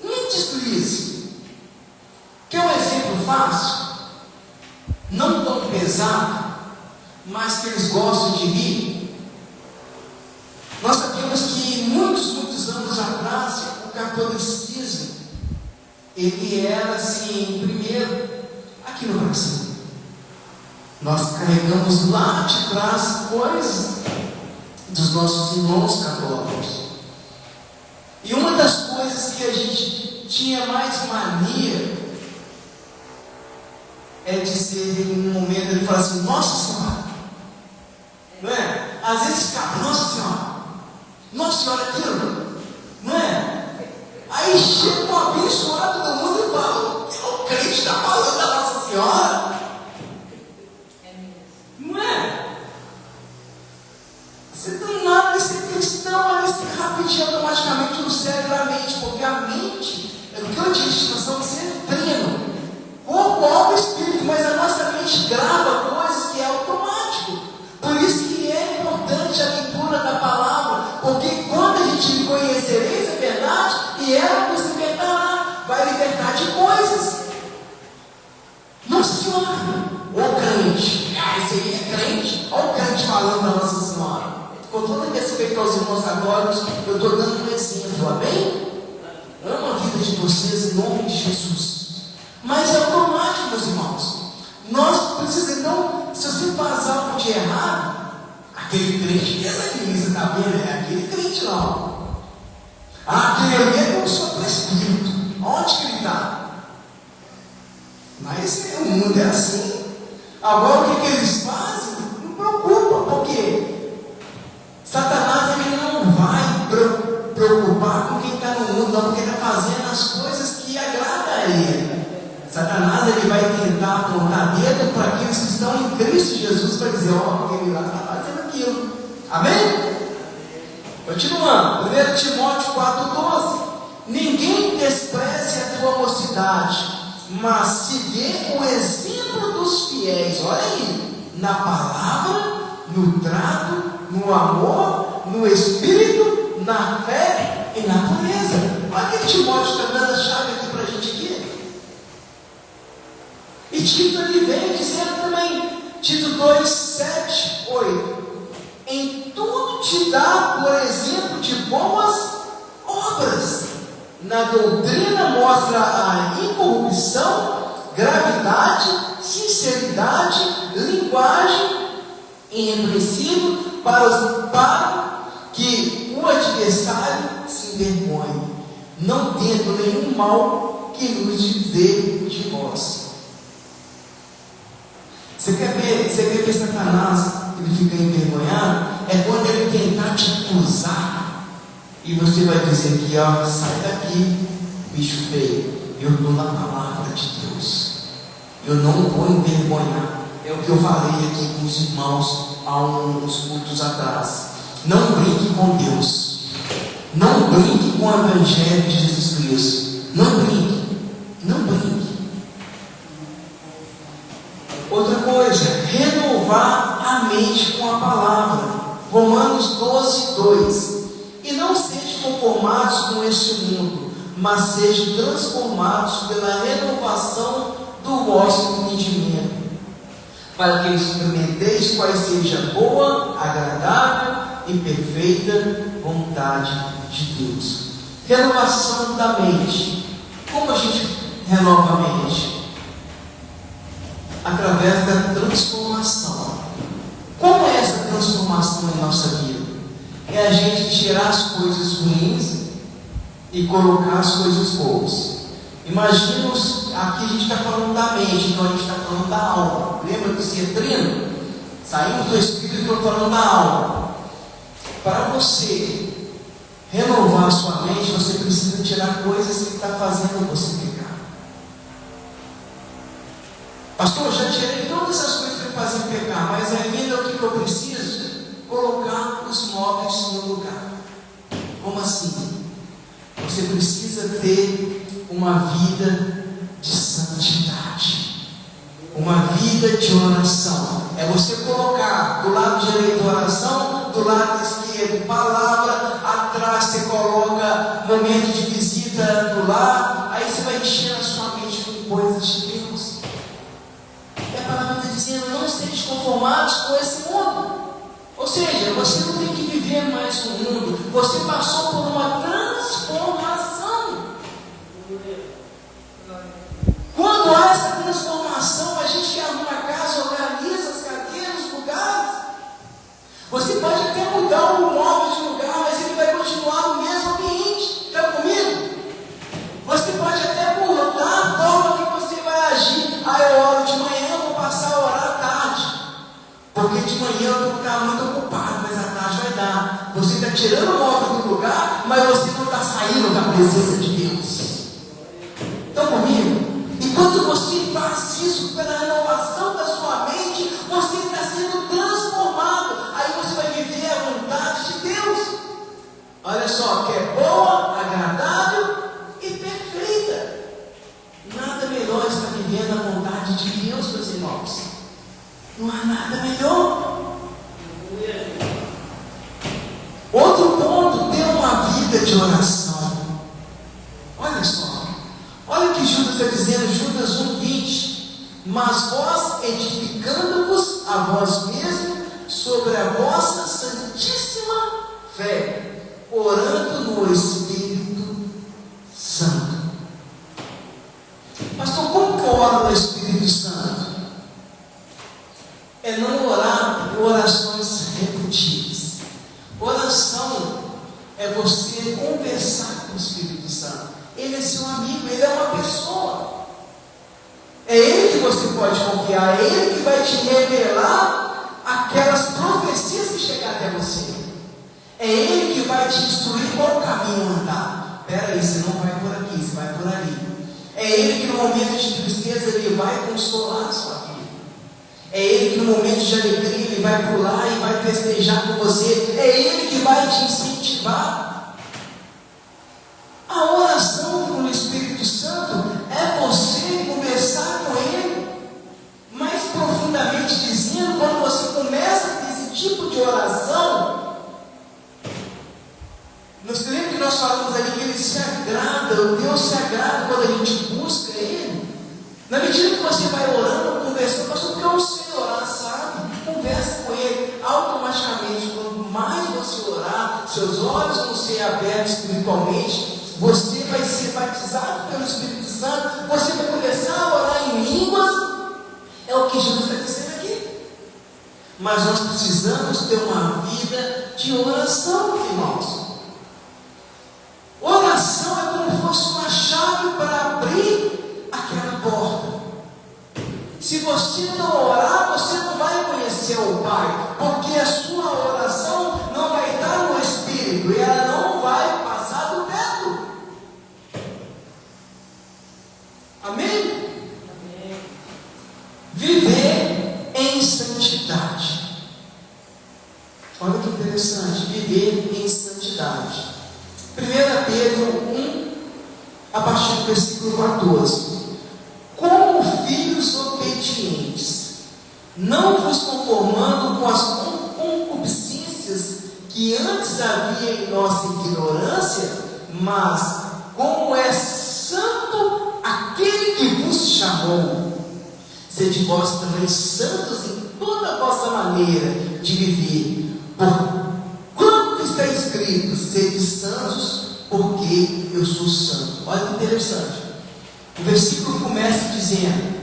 Um deslize. Quer um exemplo fácil? Não tão pesado, mas que eles gostam de rir. Nós sabemos que muitos anos atrás, o catolicismo, ele era assim, primeiro, aqui no Brasil. Nós carregamos lá de trás coisas dos nossos irmãos católicos. E uma das coisas que a gente tinha mais mania é dizer em um momento, ele fala assim: Nossa Senhora. Não é? Às vezes escapa: Nossa Senhora. Nossa Senhora, aquilo, não é? Aí chega um abençoado do mundo e fala: o crente está falando da Nossa Senhora. Não é? Você tem nada de ser cristão, mas rapidinho, automaticamente no cérebro, a mente, porque a mente, é o que eu disse, nós estamos sendo treino, corpo, alma e espírito, mas a nossa mente grava coisas que é automático. Por isso que é importante a leitura da palavra, porque quando a gente conhecereis a verdade, e ela nos libertará, vai libertar de coisas. Nossa Senhora, o crente, esse aí é crente, olha o crente falando da Nossa Senhora. Com todo respeito aos irmãos católicos, eu estou dando um exemplo, amém? Amo a vida de vocês em nome de Jesus. Mas é automático, meus irmãos. Nós precisamos, então, se você faz algo de errado, aquele crente desaniza, está vendo? É aquele crente não. Aquele ali é o seu espírito. Onde que ele está? Mas o mundo é assim. Agora o que eles fazem? Não preocupa, porque Satanás ele não vai preocupar com quem está no mundo, não, porque ele está fazendo as coisas que agradam a ele. Satanás ele vai tentar apontar dedo para aqueles que estão em Cristo Jesus, para dizer: ó, aquele lá está fazendo aquilo. Amém? Continuando, 1 Timóteo 4,12: ninguém despreze a tua mocidade, mas se vê o exemplo dos fiéis, olha aí, na palavra, no trato, no amor, no espírito, na fé e na pureza. Olha que Timóteo está dando a chave aqui para a gente aqui. E Tito ele vem dizendo também, Tito 2, 7, 8: em tudo te dá, por exemplo, de boas obras. Na doutrina mostra a incorrupção, gravidade, sinceridade, linguagem irrepreensível para que o adversário se envergonhe, não tendo nenhum mal que nos dizer de vós. Você quer ver que Satanás ele fica envergonhado? É quando ele tentar te acusar e você vai dizer aqui, ó, sai daqui, bicho feio, eu estou na palavra de Deus, eu não vou envergonhar. É o que eu falei aqui com os irmãos há uns cultos atrás. Não brinque com Deus, não brinque com o Evangelho de Jesus Cristo, não brinque, não brinque. Outra coisa, renovar a mente com a palavra. Romanos 12, 2. E não sejam conformados com este mundo, mas sejam transformados pela renovação do vosso entendimento, para que experimenteis qual seja a boa, agradável e perfeita vontade de Deus. Renovação da mente. Como a gente renova a mente? Através da transformação. Como é essa transformação em nossa vida? É a gente tirar as coisas ruins e colocar as coisas boas. Imagina, aqui a gente está falando da mente, então a gente está falando da alma. Lembra do Cetrino? Saímos do Espírito e estamos falando da alma. Para você renovar a sua mente, você precisa tirar coisas que estão fazendo você pecar. Pastor, eu já tirei todas essas coisas que me fazem pecar, mas ainda o que eu preciso? Colocar os móveis no lugar. Como assim? Você precisa ter uma vida de santidade, uma vida de oração. É você colocar do lado direito oração, do lado esquerdo palavra, atrás você coloca momento de visita do lar, aí você vai encher a sua mente com coisas de Deus. E a palavra está dizendo, não sejam conformados com esse mundo. Ou seja, você não tem que viver mais no mundo, você passou por uma transformação. Quando há essa transformação, a gente que arruma a casa, organiza as cadeiras, os lugares. Você pode até mudar o móvel de lugar, mas ele vai continuar no mesmo ambiente. Está comigo? Você pode até mudar a forma que você vai agir. Ah, eu oro de manhã, eu vou passar a orar à tarde. Porque de manhã eu vou ficar muito ocupado, mas à tarde vai dar. Você está tirando o móvel do lugar, mas você não está saindo da presença de Deus. Estão comigo? E quando você faz isso pela renovação da sua mente, você está sendo transformado. Aí você vai viver a vontade de Deus. Olha só, que é boa, agradável e perfeita. Nada melhor estar vivendo a vontade de Deus, meus irmãos. Não há nada melhor. Outro ponto, ter uma vida de oração. Olha só. Olha o que Judas está dizendo, Judas 1,20. Mas vós, edificando-vos a vós mesmos sobre a vossa santíssima fé, orando no Espírito Santo. Pastor, como que eu oro no Espírito Santo? É não orar por orações repetidas. Oração é você conversar com o Espírito Santo. Ele é seu amigo, ele é uma pessoa. É ele que você pode confiar, é ele que vai te revelar aquelas profecias que chegar até você. É ele que vai te instruir qual caminho andar. Espera aí, você não vai por aqui, você vai por ali. É ele que no momento de tristeza ele vai consolar a sua vida. É ele que no momento de alegria ele vai pular e vai festejar com você. É ele que vai te incentivar. A oração com o Espírito Santo é você conversar com ele. Mais profundamente dizendo, quando você começa esse tipo de oração, nós lembra que nós falamos ali que ele se agrada, o Deus se agrada quando a gente busca ele. Na medida que você vai orando, conversando, pastor, porque eu sei orar, sabe? Conversa com ele. Automaticamente, quanto mais você orar, seus olhos vão ser abertos espiritualmente, você vai ser batizado pelo Espírito Santo, você vai começar a orar em línguas. Mas nós precisamos ter uma vida de oração, irmãos. Oração é como se fosse uma chave para abrir aquela porta. Se você não orar, você não vai conhecer o Pai, porque a sua oração não vai estar no Espírito, e ela não vai passar do teto. Amém? Amém. Viver em santidade. Olha que interessante, viver em santidade. 1 Pedro 1, a partir do versículo 14. Como filhos obedientes, não vos conformando com as concupiscências que antes havia em nossa ignorância, mas como é santo aquele que vos chamou, sede vós também santos em toda a vossa maneira de viver, por quanto está escrito, sede santos, porque eu sou santo. Olha que interessante. O versículo começa dizendo: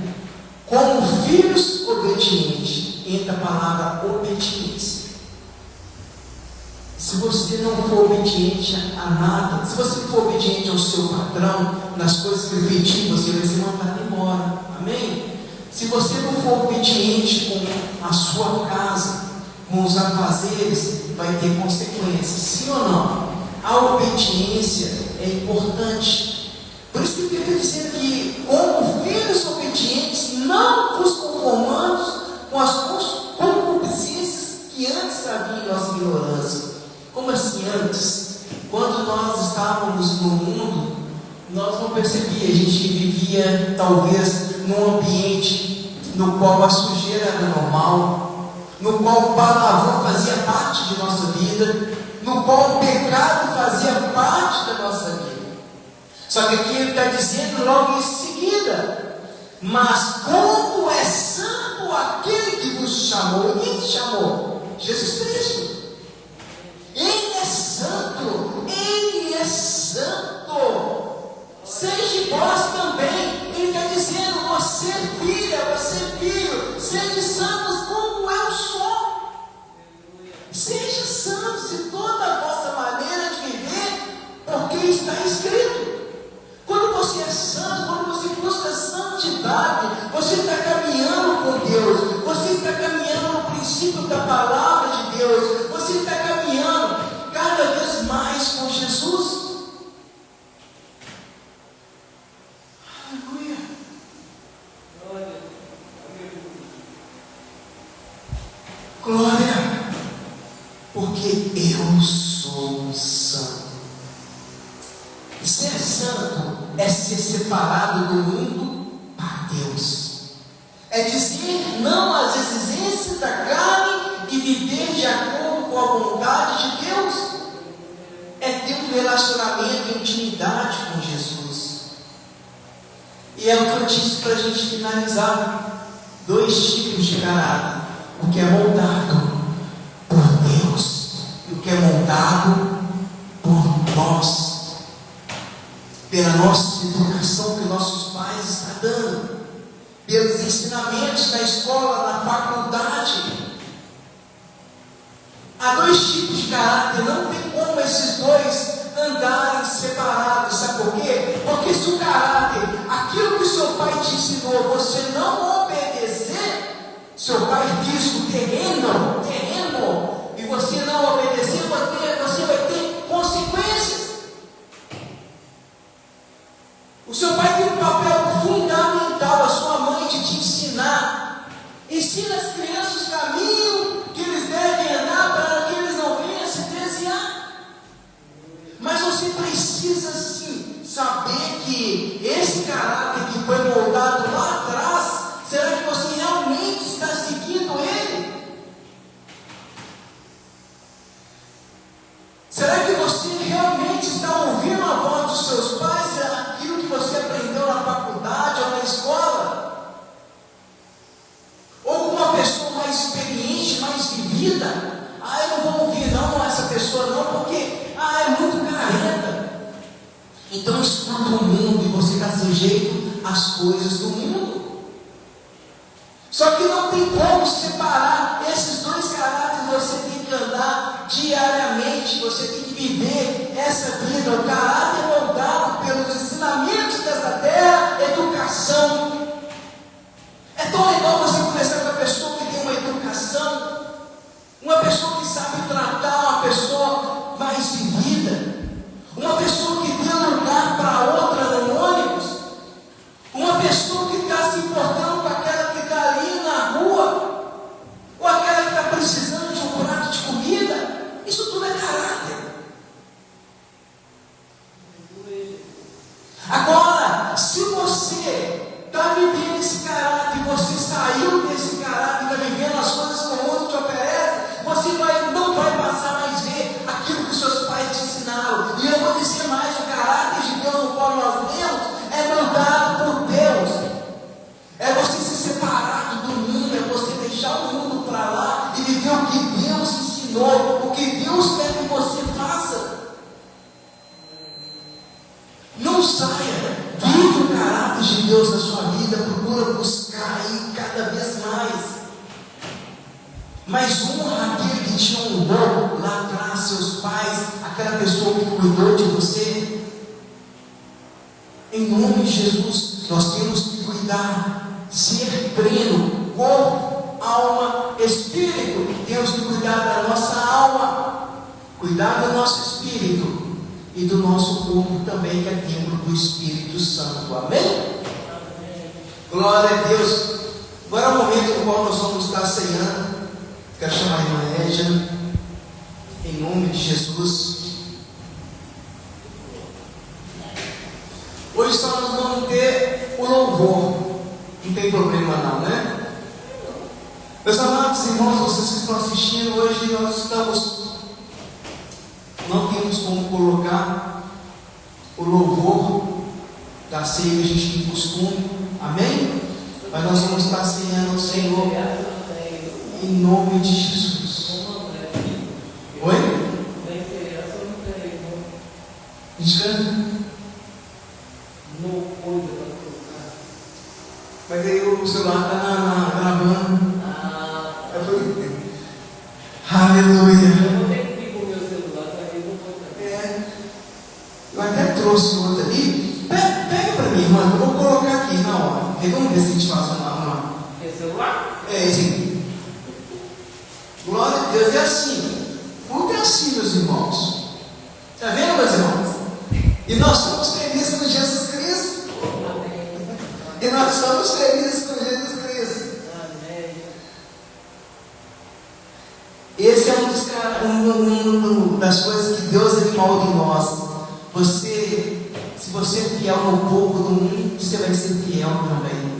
como filhos obedientes, entra a palavra obediência. Se você não for obediente a nada, se você não for obediente ao seu patrão, nas coisas que ele pedir, você vai ser mandado embora. Amém? Se você não for obediente com a sua casa, com os afazeres, vai ter consequências. Sim ou não? A obediência é importante. Por isso que Pedro está dizendo que, como filhos obedientes, não vos conformando com as concupiscências que antes havia em nossa ignorância. Como assim antes? Quando nós estávamos no mundo, nós não percebíamos, a gente vivia talvez num ambiente no qual a sujeira era normal, no qual o palavrão fazia parte de nossa vida, no qual o pecado fazia parte da nossa vida. Só que aqui ele está dizendo logo em seguida: mas como é santo aquele que vos chamou. E quem te chamou? Jesus Cristo. Ele é santo, ele é santo. Seja vós também. Ele está dizendo: você filha, você filho, sede santos como eu sou. Seja santos em toda a vossa maneira de viver, porque está escrito. Quando você é santo, quando você busca santidade, você está caminhando com Deus, você está caminhando no princípio da palavra de Deus, você está caminhando cada vez mais com Jesus. Aleluia. Glória. Porque eu sou santo. Ser santo é ser separado do mundo para Deus. É dizer não às exigências da carne e viver de acordo com a vontade de Deus. É ter um relacionamento e intimidade com Jesus. E é o que eu disse para a gente finalizar. 2 tipos de caráter: o que é moldado por Deus e o que é moldado por nós, pela nossa educação que nossos pais estão dando, pelos ensinamentos na escola, na faculdade. Há 2 tipos de caráter, não tem como esses dois andarem separados. Sabe por quê? Porque se o caráter, aquilo que o seu pai te ensinou, você não obedecer, seu pai diz o terreno, e você não obedecer, você vai ter consequências. O seu pai tem um papel fundamental, a sua mãe, de te ensinar. Ensina as crianças o caminho que eles devem andar para que eles não venham a se desviar. Mas você precisa sim saber que esse caráter que foi moldado lá atrás, será que você realmente está seguindo ele? Será que você realmente está ouvindo a voz dos seus pais, aquilo que você aprendeu na faculdade ou na escola? Ou com uma pessoa mais experiente, mais vivida? Eu não vou ouvir não essa pessoa não, porque é muito careta. Então escuta o mundo e você está sujeito às coisas do mundo. Só que não tem como separar esses dois caráteres. Você tem que andar diariamente, você tem que viver essa vida. O caráter moldado pelos ensinamentos dessa terra, educação. É tão legal você conversar com a pessoa que tem uma educação, uma pessoa que sabe tratar uma pessoa mais vivida, uma pessoa que dê lugar para outra no ônibus, uma pessoa que está se importando com aquela que está ali na rua, ou aquela que está precisando de um prato de comida. Isso tudo é caráter. Agora, se você está vivendo esse caráter, você saiu desse caráter e está vivendo as coisas que o mundo te oferece, você não vai passar mais ver aquilo que os seus pais te ensinaram. E eu vou dizer mais: o caráter de Deus no qual nós temos é mandado por Deus. É você se separar do mundo, é você deixar o mundo para lá e viver o que Deus ensinou, o que Deus quer que você faça. Não saia, vive o caráter de Deus na sua vida, procura buscar aí cada vez mais. Mas honra aquele que te honrou lá atrás, seus pais, aquela pessoa que cuidou de você. Em nome de Jesus, nós temos que cuidar, ser pleno, corpo, alma, espírito. Temos que cuidar da nossa alma, cuidar do nosso espírito e do nosso corpo também, que é templo do Espírito Santo. Amém? Amém. Glória a Deus. Agora é o momento no qual nós vamos estar ceando. Quero chamar a irmã Edna, em nome de Jesus. Hoje só nós vamos ter o louvor. Não tem problema não, né? Meus amados irmãos, vocês que estão assistindo, hoje nós não temos como colocar o louvor da ceia que a gente tem costume. Amém? Mas nós vamos estar ceando o Senhor em nome de Jesus. Oi? Descansa. Mas aí o celular está gravando. Eu falei, aleluia. Eu até trouxe outro ali. Pega para mim, irmã. Eu vou colocar aqui na hora. Vamos ver se a gente faz uma. É celular? É, sim. Glória a Deus. É assim. Tudo é assim, meus irmãos. Está vendo, meus irmãos? E nós somos felizes com Jesus Cristo. E nós somos felizes com Jesus Cristo. Amém. Esse é uma das coisas que Deus ele molda em nós. Se você é fiel no pouco do mundo, você vai ser fiel também.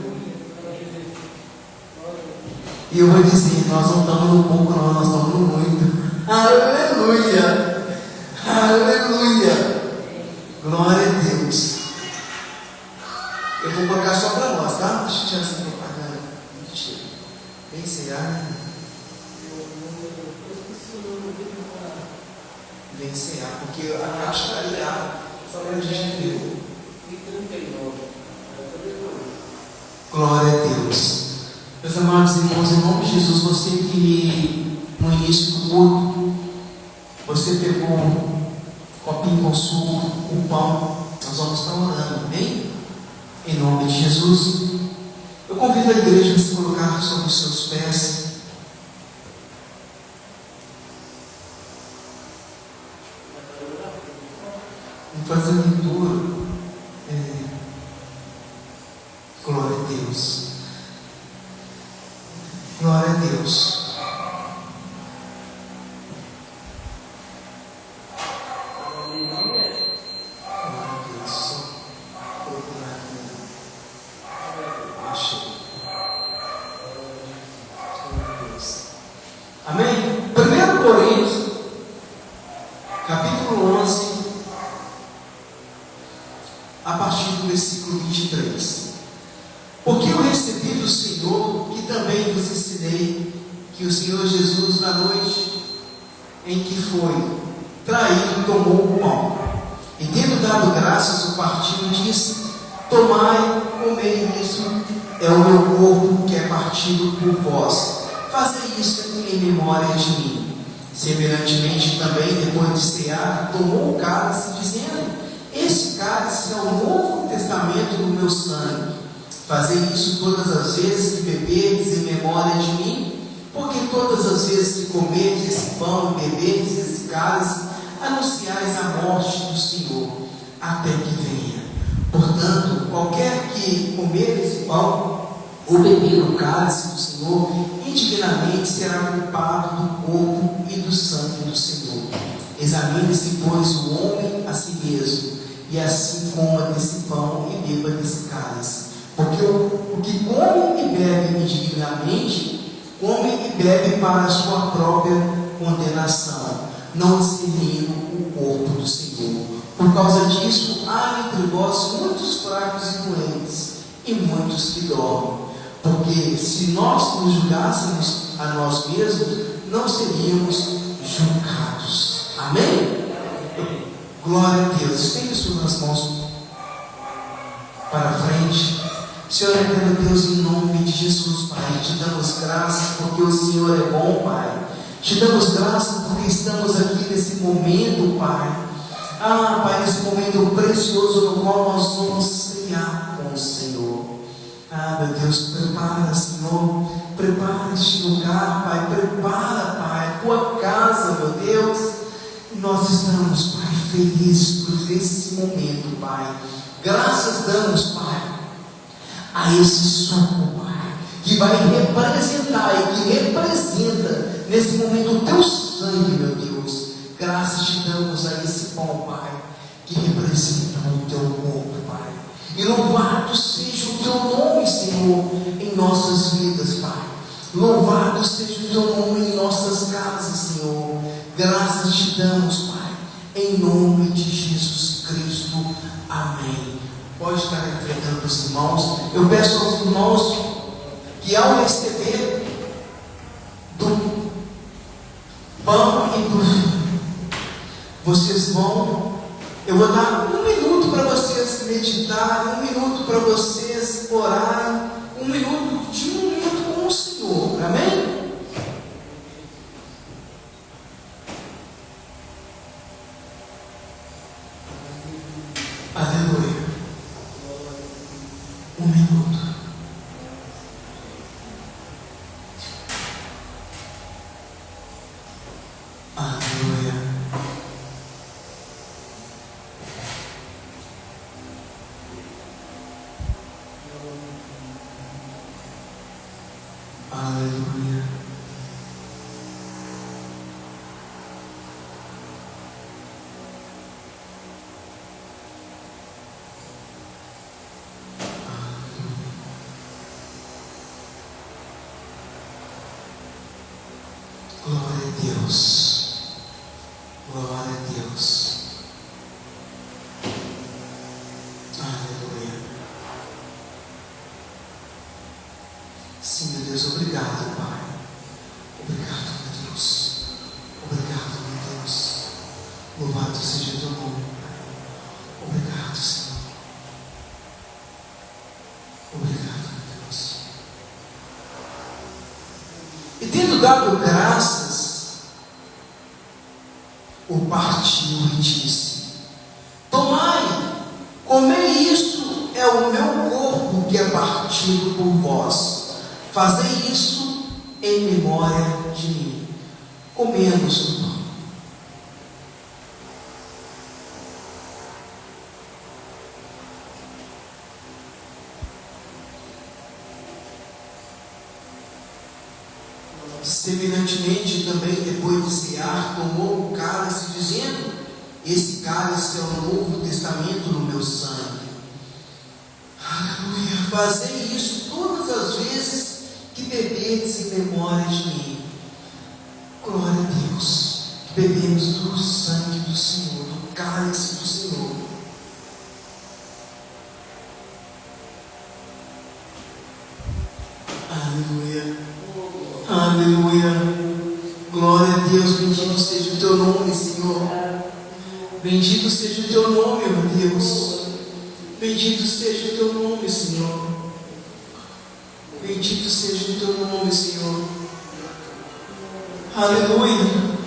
E eu vou dizer, nós não estamos no pouco não, nós estamos no muito. Aleluia! Aleluia! Glória a Deus. Eu vou colocar só para nós, tá? Deixa eu tirar essa propaganda. Bem cear. Bem cear, porque a caixa está ligada. Só para a gente ver. Glória a Deus. Meus amados irmãos, em nome de Jesus, você que no início do culto, você pegou um copinho com suco, um pão, nós vamos estar orando, amém? Em nome de Jesus, eu convido a igreja a se colocar sobre os seus pés. Vamos fazer a leitura. Glória a Deus. Glória a Deus. Amém? 1 Coríntios, capítulo 11, a partir do versículo 23. Porque eu recebi do Senhor, que também vos ensinei, que o Senhor Jesus, na noite em que foi traído, tomou o pão, e tendo dado graças, o partiu e disse: tomai, comei isso, é o meu corpo que é partido por vós. Fazei isso em memória de mim. Semelhantemente também, depois de cear, tomou o cálice, dizendo: este cálice é o novo testamento do meu sangue. Fazei isso todas as vezes que beberdes em memória de mim, porque todas as vezes que comerdes esse pão e beberdes esse cálice, anunciais a morte do Senhor, até que venha. Portanto, qualquer que comer esse pão ou beber o cálice do Senhor, indignamente será culpado do corpo e do sangue do Senhor. Examine-se, pois, o homem a si mesmo, e assim coma desse pão e beba desse cálice. Porque o que come e bebe indignamente, come e bebe para a sua própria condenação, não discernindo o corpo do Senhor. Por causa disso, há entre vós muitos fracos e doentes, e muitos que dormem. Porque se nós nos julgássemos a nós mesmos, não seríamos julgados. Amém? Glória a Deus. Estende suas mãos para frente. Senhor, eterno Deus, em nome de Jesus, Pai, te damos graças porque o Senhor é bom, Pai. Te damos graças porque estamos aqui nesse momento, Pai. Pai, nesse momento precioso no qual nós vamos ceiar com o Senhor. Meu Deus, prepara, Senhor, prepara este lugar, Pai, prepara, Pai, a tua casa, meu Deus. E nós estamos, Pai, felizes por esse momento, Pai. Graças damos, Pai, a esse suco, Pai, que vai representar e que representa nesse momento o teu sangue, meu Deus. Graças te damos a esse pão, Pai, que representa o teu corpo, Pai. E louvado seja o teu nome, Senhor, em nossas vidas, Pai. Louvado seja o teu nome em nossas casas, Senhor. Graças te damos, Pai, em nome de Jesus Cristo. Amém. Pode estar enfrentando os irmãos. Eu peço aos irmãos que ao receber do pão e do vinho, vocês vão, eu vou dar 1 minuto para vocês meditarem, 1 minuto para vocês orarem, 1 minuto de 1 minuto com o Senhor. Amém? Aleluia. 1 minuto. Aleluia. Aleluia. Glória a Deus. Glória a Deus. Aleluia. Sim, meu Deus, obrigado, Pai. Obrigado, meu Deus. Obrigado, meu Deus. Louvado seja o teu nome, Pai. Obrigado, Senhor. Obrigado, meu Deus. E tendo dado graças, o partiu e disse: tomai, comei, isto é o meu corpo que é partido por vós. Fazei isso em memória de mim. Comemos o pão. Semelhantemente também, depois de cear, tomou o cálice, dizendo: esse cálice é o novo testamento no meu sangue. Aleluia. Fazei isso todas as vezes que beberdes em memória de mim. Glória a Deus. Que bebemos do sangue do Senhor, do cálice do Senhor. Aleluia. Aleluia. Glória a Deus. Bendito seja o teu nome, Senhor. Bendito seja o teu nome, meu Deus. Bendito seja o teu nome, Senhor. Bendito seja o teu nome, Senhor. Aleluia.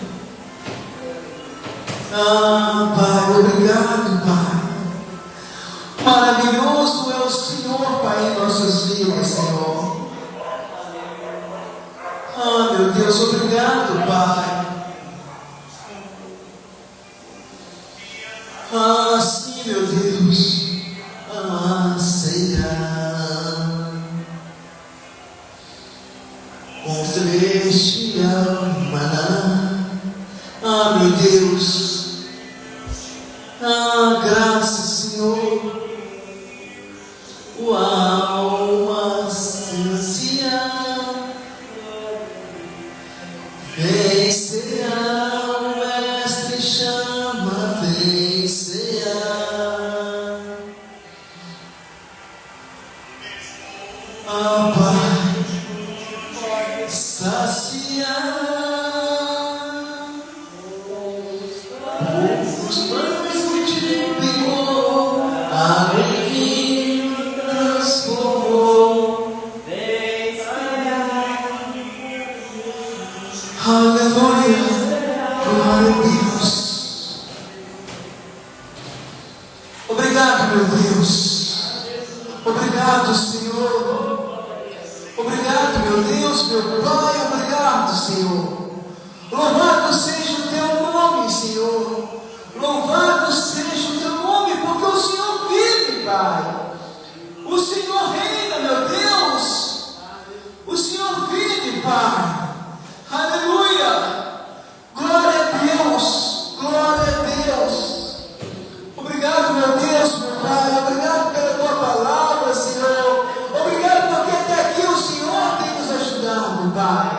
Ah, Pai, obrigado, Pai. Maravilhoso é o Senhor, Pai, em nossas vidas, Senhor. Ah, meu Deus, obrigado, Pai. Ah, sim, meu Deus. Ah, Senhor, com celestial maná. Ah, meu Deus. Ah, graças, Senhor. O alma sacia vencerá, o mestre chama, vencerá. Ah, Pai, saciar os pães multiplicou, abre vinho, transformou. Aleluia, glória a Deus. Obrigado, meu Deus. Obrigado, Senhor. Obrigado, meu Deus, meu Pai. Obrigado, Senhor. Louvado seja o teu nome, Senhor. Louvado seja o teu nome, porque o Senhor vive, Pai. O Senhor reina, meu Deus. O Senhor vive, Pai. Aleluia. Glória a Deus. Glória a Deus. Obrigado, meu Deus, meu Pai. Obrigado pela tua palavra, Senhor. Obrigado porque até aqui o Senhor tem nos ajudado, Pai.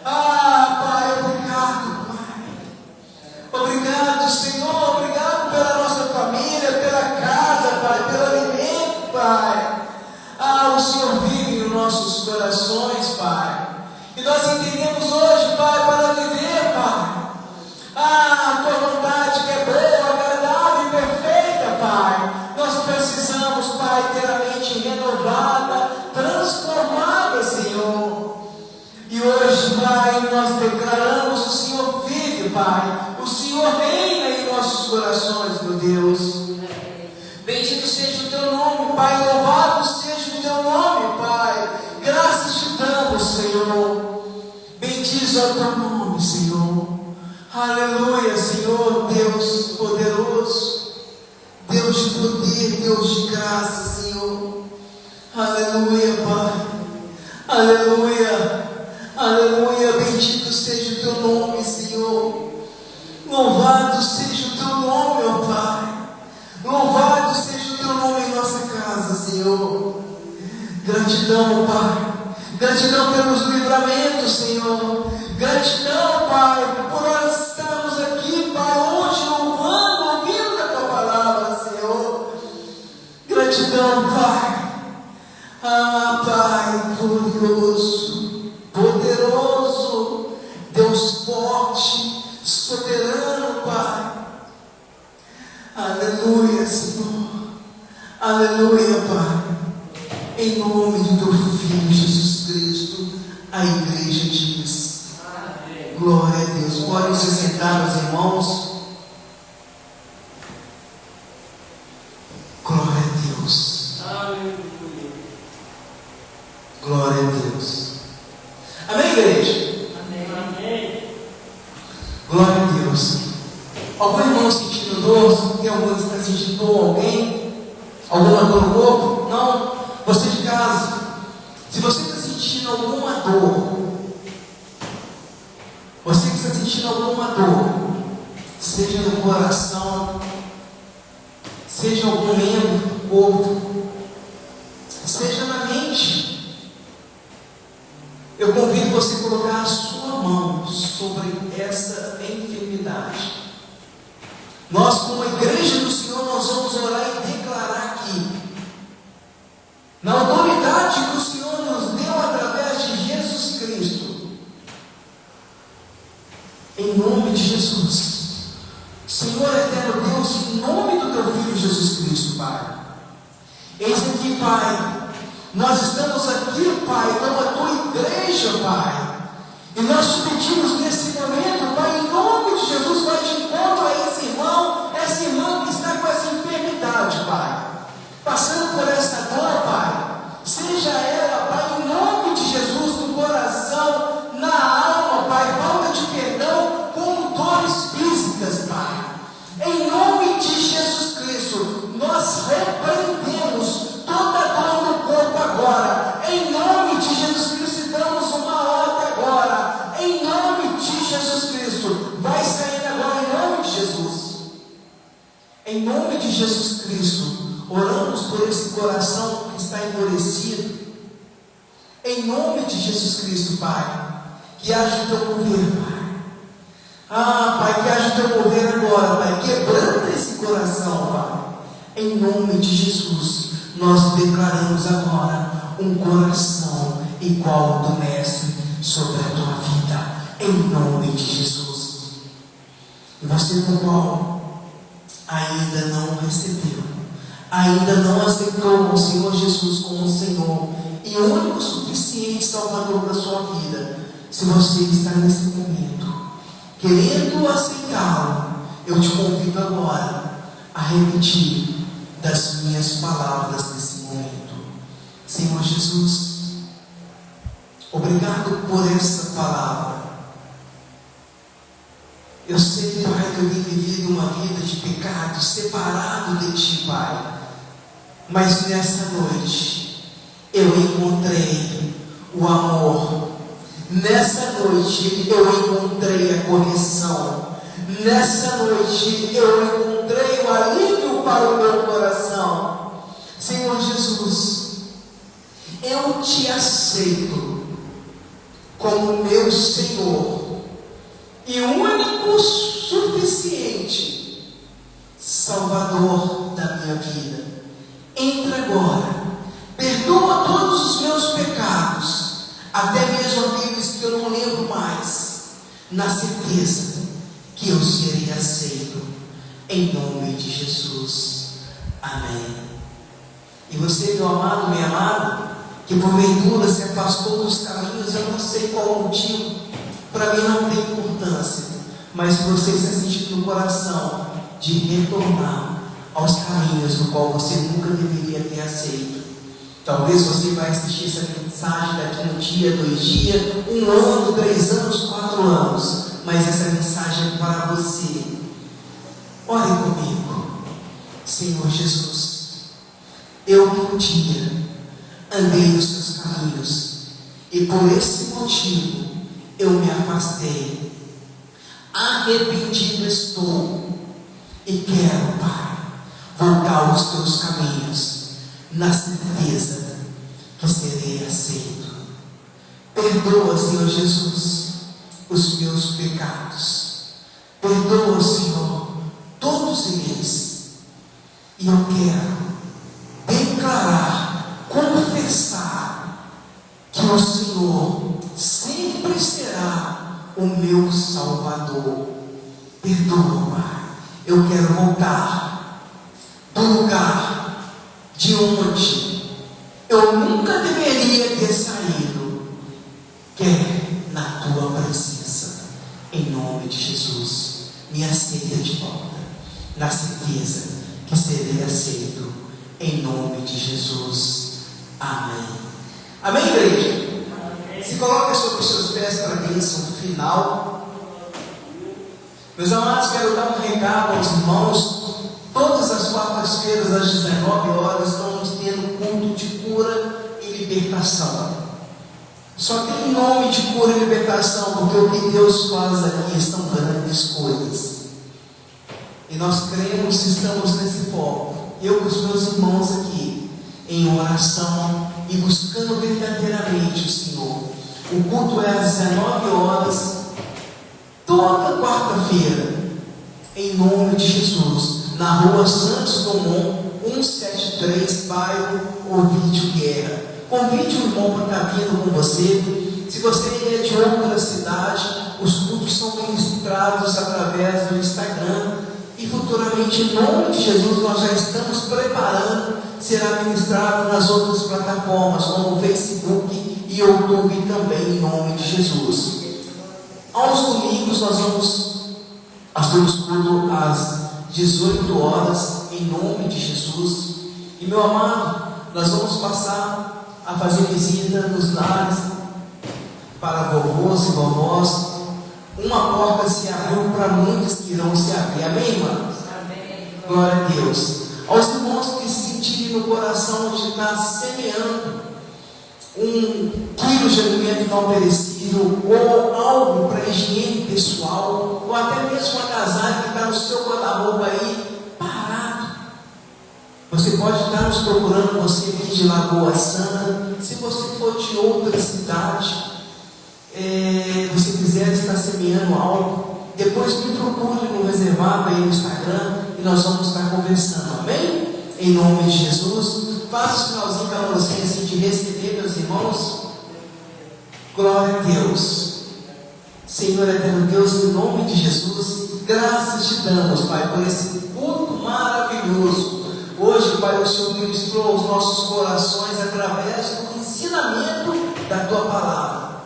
Ah, Pai, obrigado, Pai. Obrigado, Senhor. Obrigado pela nossa família, pela casa, Pai, pelo alimento, Pai. Ah, o Senhor vive nos nossos corações, Pai. E nós entendemos hoje, Pai, para viver, Pai. Ah, a tua vontade que é boa, agradável e perfeita, Pai. Nós precisamos, Pai, ter a mente renovada, transformada, Senhor. E hoje, Pai, nós declaramos: o Senhor vive, Pai. O Senhor reina em nossos corações, meu Deus. Bendito seja o teu nome, Pai. Louvado seja o teu nome, Pai. Graças te damos, Senhor. Bendize o teu nome, Senhor. Aleluia, Senhor, Deus poderoso, Deus de poder, Deus de graça, Senhor. Aleluia, Pai. Aleluia. Aleluia. Bendito seja o teu nome, Senhor. Louvado seja o teu nome, ó Pai. Louvado seja o teu nome em nossa casa, Senhor. Gratidão, Pai. Gratidão pelos livramentos, Senhor. Gratidão, Pai, por nós estarmos aqui, Pai, hoje louvando, ouvindo a tua palavra, Senhor. Gratidão, Pai. Ah, Pai, glorioso, poderoso, Deus forte, soberano, Pai. Aleluia, Senhor. Aleluia, Pai. Em nome do teu Filho Jesus Cristo, a igreja diz: amém. Glória a Deus. Podem se sentar, meus irmãos. Glória a Deus. Aleluia. Glória a Deus. Amém, igreja? Amém. Glória a Deus. Algum irmão sentindo dor? Tem algum que está sentindo dor? Alguém? Alguma dor no corpo? Não? Você de casa, se você está sentindo alguma dor, você que está sentindo alguma dor, seja no coração, seja em algum membro do corpo, seja na mente, eu convido você a colocar a sua mão sobre essa enfermidade. Nós, como igreja do Senhor, nós vamos orar e declarar aqui, na autoridade que o Senhor nos deu através de Jesus Cristo, em nome de Jesus, Senhor eterno Deus, em nome do teu Filho Jesus Cristo, Pai. Eis aqui, Pai, Nós estamos aqui, Pai, como a tua igreja, Pai. E nós te pedimos nesse momento, Pai, em nome de Jesus, vai de encontro a esse irmão, essa irmã que está com essa enfermidade, Pai. Passando por essa dor, Pai. Seja ela, Pai, em nome de Jesus, no coração, na alma, Pai, falta de perdão, como dores físicas, Pai. Em nome de Jesus Cristo, nós repreendemos toda dor no corpo agora. Em nome de Jesus Cristo, damos uma ordem agora. Em nome de Jesus Cristo, vai sair agora em nome de Jesus. Em nome de Jesus Cristo, oramos por esse coração que está endurecido. Em nome de Jesus Cristo, Pai, que haja o teu mover, Pai. Pai, que haja o teu mover agora, Pai. Quebranta esse coração, Pai. Em nome de Jesus, nós declaramos agora um coração igual ao do Mestre sobre a tua vida. Em nome de Jesus. E você, no qual ainda não recebeu, ainda não aceitou o Senhor Jesus como Senhor e único suficiente Salvador da sua vida, se você está nesse momento querendo aceitá-lo, eu te convido agora a repetir das minhas palavras nesse momento. Senhor Jesus, obrigado por essa palavra. Eu sei, Pai, que eu tenho vivido uma vida de pecado, separado de Ti, Pai. Mas nessa noite, eu encontrei o amor. Nessa noite, eu encontrei a correção. Nessa noite, eu encontrei o alívio para o meu coração. Senhor Jesus, eu Te aceito como meu Senhor e único suficiente Salvador da minha vida. Entra agora, perdoa todos os meus pecados, até mesmo aqueles que eu não lembro mais, na certeza que eu serei aceito, em nome de Jesus. Amém. E você, meu amado, minha amada, que porventura se afastou dos caminhos, eu não sei qual o motivo, para mim não tem importância, mas se você está sentindo no coração de retornar aos caminhos do qual você nunca deveria ter aceito, talvez você vai assistir essa mensagem daqui um dia, 2 dias, 1 ano, 3 anos, 4 anos, mas essa mensagem é para você. Ore comigo. Senhor Jesus, eu um dia andei nos seus caminhos e por esse motivo eu me afastei. Arrependido estou e quero, Pai, voltar aos teus caminhos, na certeza que serei aceito. Perdoa, Senhor Jesus, os meus pecados. Perdoa, Senhor, todos eles. E eu quero declarar, confessar que o Senhor sempre será o meu Salvador. Perdoa, Pai. Eu quero voltar do lugar de onde eu nunca deveria ter saído, que é na tua presença. Em nome de Jesus, me aceita de volta, na certeza que serei aceito, em nome de Jesus. Amém. Amém, igreja? Amém. Se coloca sobre os seus pés para a bênção final. Meus amados, quero dar um recado aos irmãos. Todas as quartas-feiras, às 19 horas, estamos tendo culto de cura e libertação. Só tem um nome de cura e libertação, porque o que Deus faz aqui são grandes coisas. E nós cremos que estamos nesse foco, eu com os meus irmãos aqui, em oração e buscando verdadeiramente o Senhor. O culto é às 19 horas, toda quarta-feira, em nome de Jesus, na rua Santos Dumont, 173, bairro Ovidio Guerra. Convide o irmão para estar vindo com você. Se você é de outra cidade, os cultos são ministrados através do Instagram e futuramente provavelmente em nome de Jesus nós já estamos preparando, será ministrado nas outras plataformas, como o Facebook e YouTube também, em nome de Jesus. Aos domingos nós temos culto às 18 horas, em nome de Jesus. E meu amado, nós vamos passar a fazer visita nos lares para vovôs e vovós. Uma porta se abriu para muitos que irão se abrir. Amém, irmãos? Amém. Glória a Deus. Aos irmãos que sentirem no coração de estar semeando 1 quilo de alimento não perecível, ou algo para higiene pessoal, ou até mesmo uma agasalho que está no seu guarda-roupa aí, parado. Você pode estar nos procurando, você aqui de Lagoa Santa. Se você for de outra cidade, você quiser estar semeando algo, depois me procure no reservado aí no Instagram e nós vamos estar conversando, amém? Em nome de Jesus. Faça o sinalzinho para você assim de receber, meus irmãos. Glória a Deus. Senhor eterno Deus, em nome de Jesus, graças te damos, Pai, por esse culto maravilhoso. Hoje, Pai, o Senhor ministrou os nossos corações através do ensinamento da Tua palavra.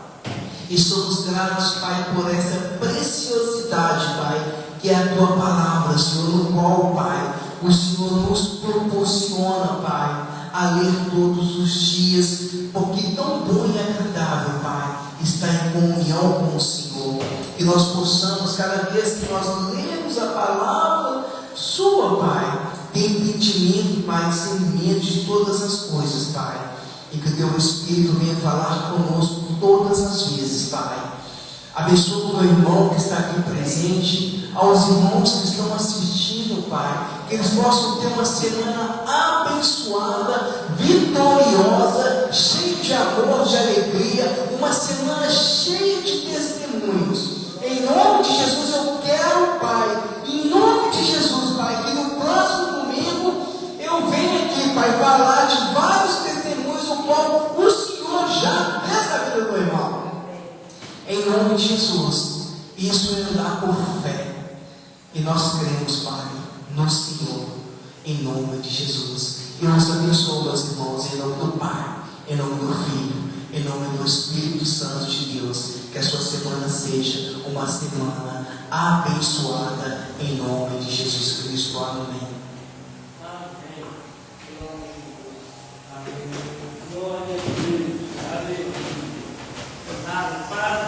E somos gratos, Pai, por essa preciosidade, Pai, que é a Tua palavra, Senhor, no qual, Pai, o Senhor nos proporciona, Pai, a ler todos os dias, porque tão bom e agradável, Pai, estar em comunhão com o Senhor. Que nós possamos, cada vez que nós lemos a palavra Sua, Pai, ter entendimento, Pai, discernimento de todas as coisas, Pai. E que o Teu Espírito venha falar conosco todas as vezes, Pai. Abençoa o meu irmão que está aqui presente, aos irmãos que estão assistindo, Pai, que eles possam ter uma semana abençoada, vitoriosa, cheia de amor, de alegria, uma semana cheia de testemunhos. Em nome de Jesus eu quero, Pai, em nome de Jesus, Pai, que no próximo domingo eu venha aqui, Pai, falar de vários testemunhos, o qual o Senhor já fez a vida do meu irmão. Em nome de Jesus, isso é andar por fé. E nós cremos, Pai, no Senhor, em nome de Jesus. E nós abençoamos, meus irmãos, em nome do Pai, em nome do Filho, em nome do Espírito Santo de Deus. Que a sua semana seja uma semana abençoada, em nome de Jesus Cristo. Amém. Amém. Glória a Deus. Aleluia. Paz.